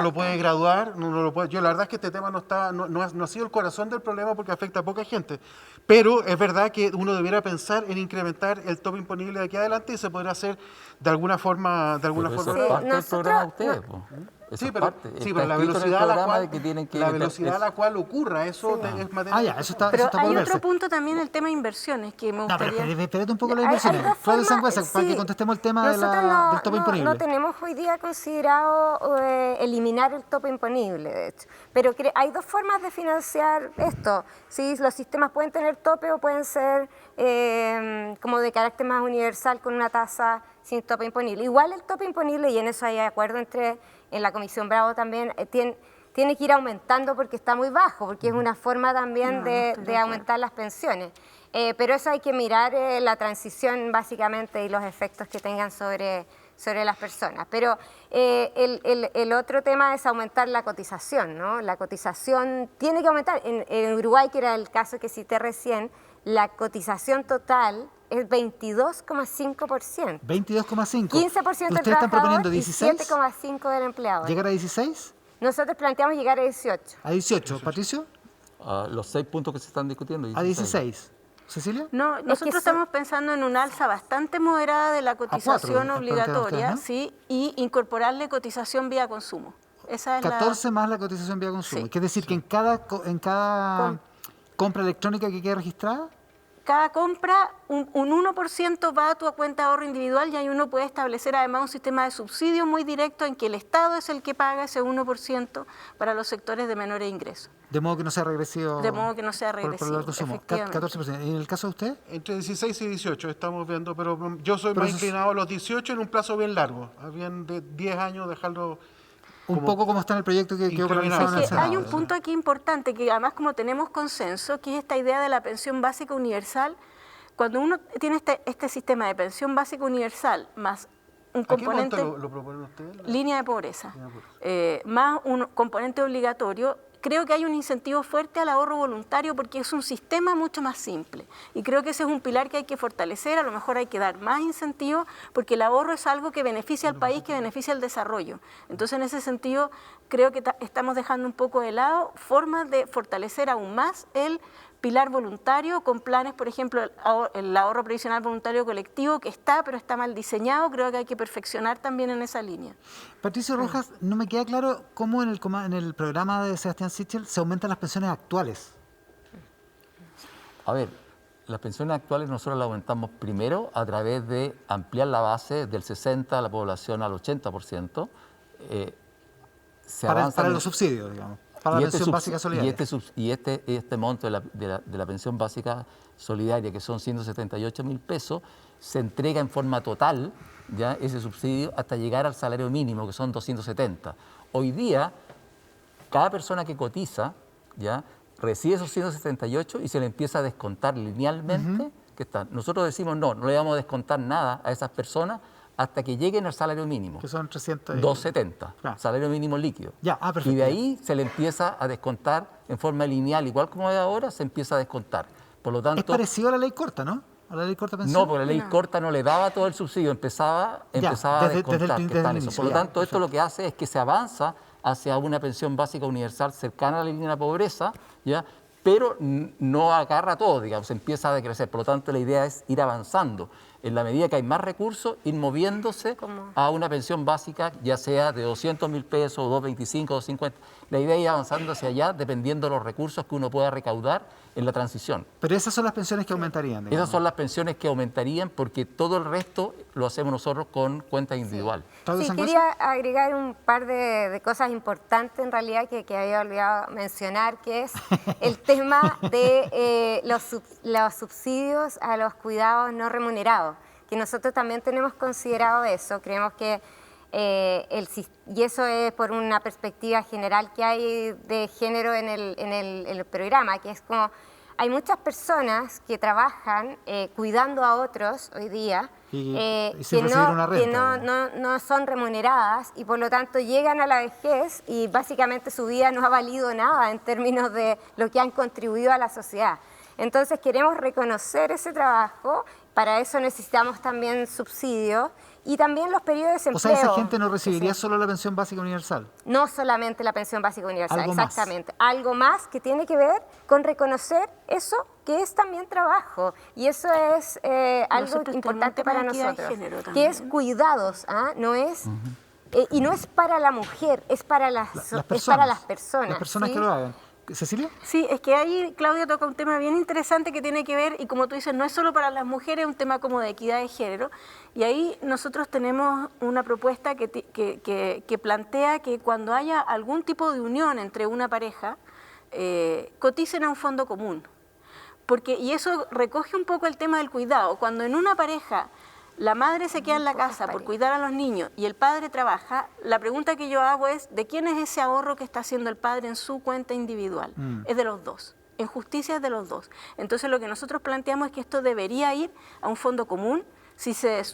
lo puede graduar, yo la verdad es que este tema no ha sido el corazón del problema porque afecta a poca gente, pero es verdad que uno debiera pensar en incrementar el tope imponible de aquí adelante y se podrá hacer de alguna forma. Eso es parte del programa de ustedes, Sí, pero la velocidad a la cual ocurra, eso es materia. Pero hay otro punto también, el tema de inversiones, que me gustaría... No, pero espérate un poco las inversiones. Claudia Sangüesa, para que contestemos el tema del tope imponible. No tenemos hoy día considerado eliminar el tope imponible, de hecho. Pero hay dos formas de financiar esto. ¿Sí? Los sistemas pueden tener tope o pueden ser como de carácter más universal con una tasa sin tope imponible. Igual el tope imponible, y en eso hay acuerdo en la Comisión Bravo también, tiene que ir aumentando porque está muy bajo, porque es una forma también de aumentar las pensiones. Pero eso hay que mirar la transición básicamente y los efectos que tengan sobre las personas. Pero el otro tema es aumentar la cotización, ¿no? La cotización tiene que aumentar. En Uruguay, que era el caso que cité recién, la cotización total es 22,5%. 22,5%. 15% del están proponiendo trabajador 16. Y 7,5% del empleado. ¿Llegar a 16? Nosotros planteamos llegar a 18. ¿A 18? ¿Patricio? Los 6 puntos que se están discutiendo. ¿A 16? ¿Cecilia? No, nosotros estamos pensando en un alza bastante moderada de la cotización obligatoria, ¿no? ¿sí? Y incorporarle cotización vía consumo. Esa es 14 más la cotización vía consumo. Sí. ¿Quiere decir que en cada compra electrónica que quede registrada? Cada compra, un 1% va a tu cuenta de ahorro individual y ahí uno puede establecer además un sistema de subsidio muy directo en que el Estado es el que paga ese 1% para los sectores de menores ingresos. De modo que no sea regresivo. De modo que no sea regresivo, por el consumo. 14%. ¿Y en el caso de usted? Entre 16 y 18 estamos viendo, pero yo soy más inclinado a los 18 en un plazo bien largo, bien de 10 años dejarlo... Un poco como está en el proyecto que quedó organizado en el Senado. Hay un punto aquí importante que además como tenemos consenso, que es esta idea de la pensión básica universal. Cuando uno tiene este sistema de pensión básica universal más un componente... ¿A qué monto lo proponen ustedes? Línea de pobreza. Más un componente obligatorio, creo que hay un incentivo fuerte al ahorro voluntario porque es un sistema mucho más simple. Y creo que ese es un pilar que hay que fortalecer, a lo mejor hay que dar más incentivos porque el ahorro es algo que beneficia al país, que beneficia el desarrollo. Entonces, en ese sentido, creo que estamos dejando un poco de lado formas de fortalecer aún más el pilar voluntario con planes, por ejemplo, el ahorro previsional voluntario colectivo que está, pero está mal diseñado, creo que hay que perfeccionar también en esa línea. Patricio Rojas, no me queda claro cómo en el programa de Sebastián Sichel se aumentan las pensiones actuales. A ver, las pensiones actuales nosotros las aumentamos primero a través de ampliar la base del 60% de la población al 80%. Para los subsidios, digamos. Para la pensión básica solidaria. Y este monto de la pensión básica solidaria, que son 178.000 pesos, se entrega en forma total, ya ese subsidio, hasta llegar al salario mínimo, que son 270. Hoy día, cada persona que cotiza, ya recibe esos 178 y se le empieza a descontar linealmente. Nosotros decimos, no le vamos a descontar nada a esas personas hasta que lleguen al salario mínimo. Que son 300. 270, salario mínimo líquido. Perfecto. Y de ahí se le empieza a descontar en forma lineal, igual como es ahora, se empieza a descontar. Por lo tanto, es parecido a la ley corta, ¿no? A la ley corta pensión. No, porque la ley corta no le daba todo el subsidio, empezaba a descontar. Por lo tanto, esto lo que hace es que se avanza hacia una pensión básica universal cercana a la línea de la pobreza, ¿ya? Pero no agarra todo, digamos, empieza a decrecer. Por lo tanto, la idea es ir avanzando. En la medida que hay más recursos, ir moviéndose a una pensión básica, ya sea de 200.000 pesos, 225, 250. La idea es ir avanzando hacia allá, dependiendo de los recursos que uno pueda recaudar en la transición. Pero esas son las pensiones que aumentarían, digamos. Esas son las pensiones que aumentarían porque todo el resto lo hacemos nosotros con cuenta individual. Sí, quería agregar un par de cosas importantes en realidad que había olvidado mencionar, que es el tema de los subsidios a los cuidados no remunerados, que nosotros también tenemos considerado eso. Creemos que y eso es por una perspectiva general que hay de género en el programa, que es como hay muchas personas que trabajan cuidando a otros hoy día y que, no son remuneradas y por lo tanto llegan a la vejez y básicamente su vida no ha valido nada en términos de lo que han contribuido a la sociedad. Entonces queremos reconocer ese trabajo, para eso necesitamos también subsidios y también los periodos de desempleo. O sea, esa gente no recibiría solo la pensión básica universal. No solamente la pensión básica universal, algo exactamente. Algo más que tiene que ver con reconocer eso que es también trabajo. Y eso es algo importante para nosotros, que es cuidados, no es... y no es para la mujer, es para las personas. Las personas, ¿sí? Que lo hagan. ¿Cecilia? Sí, es que ahí Claudia toca un tema bien interesante que tiene que ver, y como tú dices, no es solo para las mujeres, es un tema como de equidad de género. Y ahí nosotros tenemos una propuesta que plantea que cuando haya algún tipo de unión entre una pareja, coticen a un fondo común. Y eso recoge un poco el tema del cuidado. Cuando en una pareja la madre se queda en la casa por cuidar a los niños y el padre trabaja, la pregunta que yo hago es, ¿de quién es ese ahorro que está haciendo el padre en su cuenta individual? Es de los dos. En justicia es de los dos. Entonces lo que nosotros planteamos es que esto debería ir a un fondo común. Si se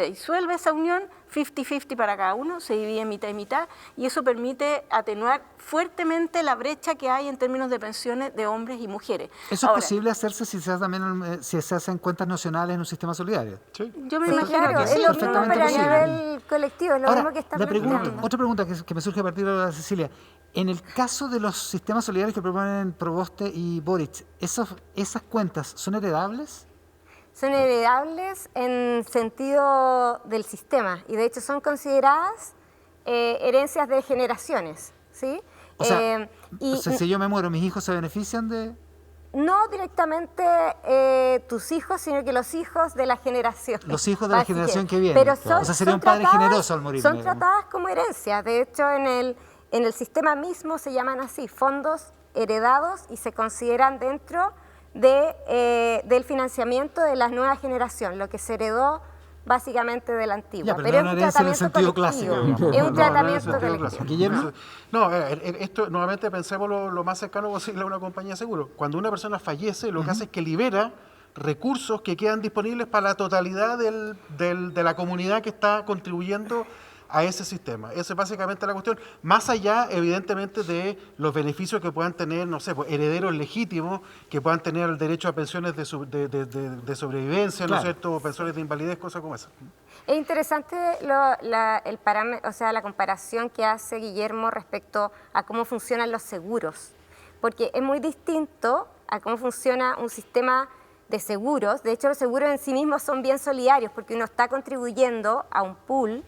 disuelve esa unión, 50-50 para cada uno, se divide mitad y mitad, y eso permite atenuar fuertemente la brecha que hay en términos de pensiones de hombres y mujeres. ¿Eso es posible hacerse si se hace también si se hacen cuentas nacionales en un sistema solidario? Sí. Yo me imagino que es lo mismo para a nivel colectivo, es lo mismo que está planteando. Otra pregunta que me surge a partir de la Cecilia. En el caso de los sistemas solidarios que proponen Proboste y Boric, ¿esas cuentas son heredables? Son heredables en sentido del sistema y de hecho son consideradas herencias de generaciones, ¿sí? O sea, si yo me muero, ¿mis hijos se benefician de...? No directamente tus hijos, sino que los hijos de la generación. Los hijos de la generación que viene. Pero o sea, sería un padre generoso al morir. Son tratadas como herencias. De hecho, en el sistema mismo se llaman así, fondos heredados, y se consideran dentro del financiamiento de la nueva generación, lo que se heredó básicamente de la antigua. Pero es un tratamiento colectivo. Es un tratamiento colectivo. Guillermo. No, esto nuevamente pensemos lo más cercano posible a una compañía de seguro. Cuando una persona fallece, lo que hace es que libera recursos que quedan disponibles para la totalidad de la comunidad que está contribuyendo a ese sistema. Esa es básicamente la cuestión, más allá evidentemente de los beneficios que puedan tener, no sé, pues, herederos legítimos, que puedan tener el derecho a pensiones de sobrevivencia, ¿no es cierto?, o pensiones de invalidez, cosas como esa. Es interesante la comparación que hace Guillermo respecto a cómo funcionan los seguros, porque es muy distinto a cómo funciona un sistema de seguros. De hecho, los seguros en sí mismos son bien solidarios, porque uno está contribuyendo a un pool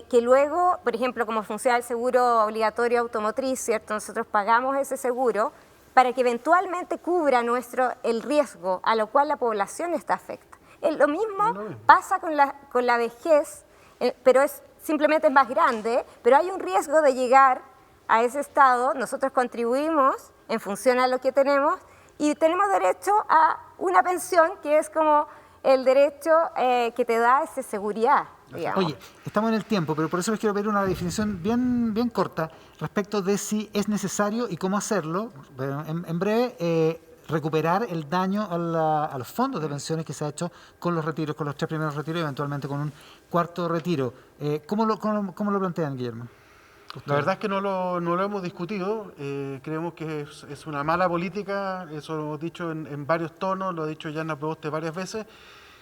que luego, por ejemplo, como funciona el seguro obligatorio automotriz, ¿cierto? Nosotros pagamos ese seguro para que eventualmente cubra el riesgo a lo cual la población está afecta. Lo mismo pasa con la vejez, pero simplemente es más grande, pero hay un riesgo de llegar a ese estado. Nosotros contribuimos en función a lo que tenemos y tenemos derecho a una pensión que es como el derecho que te da esa seguridad. Digamos. Oye, estamos en el tiempo, pero por eso les quiero pedir una definición bien corta respecto de si es necesario y cómo hacerlo, en breve, recuperar el daño a los fondos de pensiones que se ha hecho con los retiros, con los 3 primeros retiros y eventualmente con un 4º retiro. ¿Cómo lo plantean, Guillermo? La verdad es que no lo hemos discutido, creemos que es una mala política, eso lo hemos dicho en varios tonos, lo ha dicho Yana Proboste varias veces.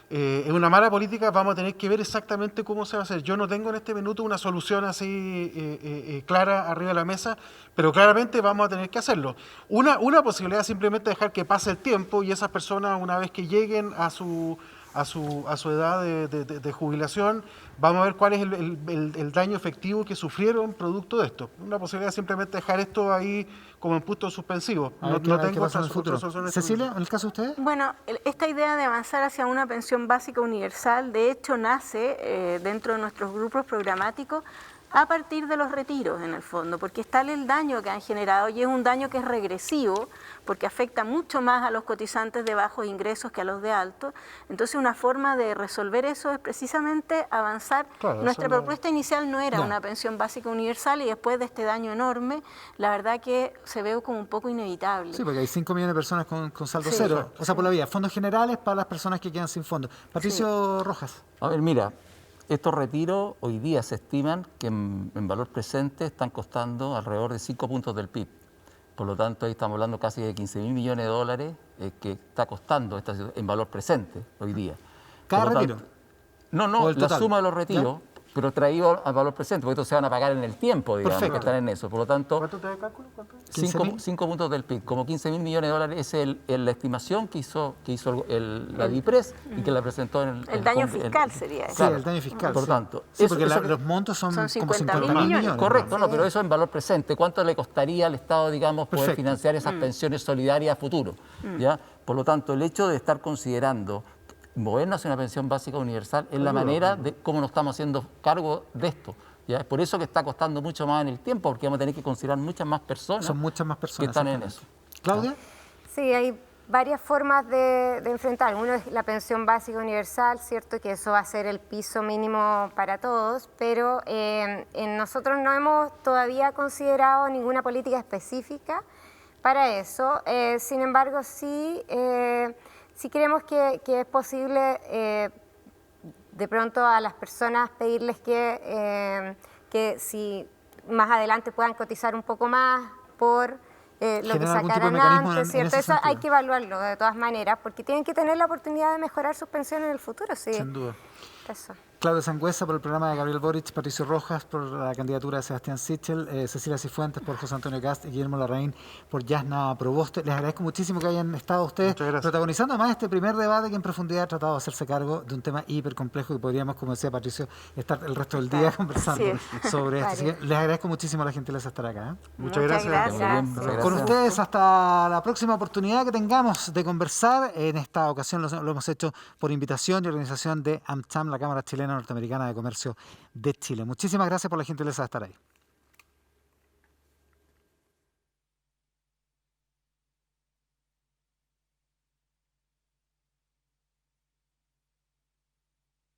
Es una mala política, vamos a tener que ver exactamente cómo se va a hacer. Yo no tengo en este minuto una solución así clara arriba de la mesa, pero claramente vamos a tener que hacerlo. Una posibilidad es simplemente dejar que pase el tiempo y esas personas, una vez que lleguen a su edad de jubilación, vamos a ver cuál es el daño efectivo que sufrieron producto de esto. Una posibilidad es simplemente dejar esto ahí como en punto suspensivo. No tengo otra solución. Cecilia, ¿en el caso de ustedes? Bueno, esta idea de avanzar hacia una pensión básica universal, de hecho, nace dentro de nuestros grupos programáticos a partir de los retiros en el fondo, porque es tal el daño que han generado y es un daño que es regresivo porque afecta mucho más a los cotizantes de bajos ingresos que a los de altos. Entonces una forma de resolver eso es precisamente avanzar. Claro, nuestra propuesta inicial no era una pensión básica universal y después de este daño enorme, la verdad que se ve como un poco inevitable. Sí, porque hay 5 millones de personas con saldo cero. O sea, por la vía, fondos generales para las personas que quedan sin fondos. Patricio Rojas. A ver, mira, estos retiros hoy día se estiman que en valor presente están costando alrededor de 5 puntos del PIB. Por lo tanto, ahí estamos hablando casi de 15.000 millones de dólares que está costando en valor presente hoy día. ¿Cada Por lo retiro? tanto, no, la total? suma de los retiros, pero traído al valor presente, porque estos se van a pagar en el tiempo, digamos, Perfecto. que están en eso. Por lo tanto, ¿Cuánto te da cálculo? 5 puntos del PIB, como 15.000 millones de dólares, es la estimación que hizo la DIPRES y que la presentó en el daño fiscal sería eso. Sí, el daño fiscal. Por sí. tanto, Sí, eso- porque eso- los montos son como 50.000 50.000 millones. correcto, no, pero eso en valor presente. ¿Cuánto le costaría al Estado, digamos, poder Perfecto. financiar esas pensiones solidarias a futuro? ¿Ya? Por lo tanto, el hecho de estar considerando movernos hacia una pensión básica universal es la manera de cómo nos estamos haciendo cargo de esto. ¿Ya? Es por eso que está costando mucho más en el tiempo, porque vamos a tener que considerar muchas más personas, Son muchas más que personas. están en eso. Claudia. Sí, hay varias formas de enfrentar. Uno es la pensión básica universal, ¿cierto? Que eso va a ser el piso mínimo para todos, pero nosotros no hemos todavía considerado ninguna política específica para eso. Sin embargo, sí creemos que es posible de pronto a las personas pedirles que si más adelante puedan cotizar un poco más por lo que ¿Generar algún tipo de sacaran mecanismo antes, en ¿cierto? ese Eso hay sentido? que evaluarlo de todas maneras, porque tienen que tener la oportunidad de mejorar sus pensiones en el futuro, sí. Sin duda. Eso. Claudia Sangüesa por el programa de Gabriel Boric, Patricio Rojas por la candidatura de Sebastián Sichel, Cecilia Cifuentes por José Antonio Cast y Guillermo Larraín por Yasna Proboste. Les agradezco muchísimo que hayan estado ustedes Muchas gracias. protagonizando además este primer debate que en profundidad ha tratado de hacerse cargo de un tema hiper complejo que podríamos, como decía Patricio, estar el resto del día conversando sobre esto. Así que les agradezco muchísimo la gentileza de estar acá. Muchas gracias. Muy bien, muchas Con gracias. ustedes hasta la próxima oportunidad que tengamos de conversar. En esta ocasión lo hemos hecho por invitación y organización de AmCham, la Cámara Chilena Norteamericana de Comercio de Chile. Muchísimas gracias por la gentileza de estar ahí.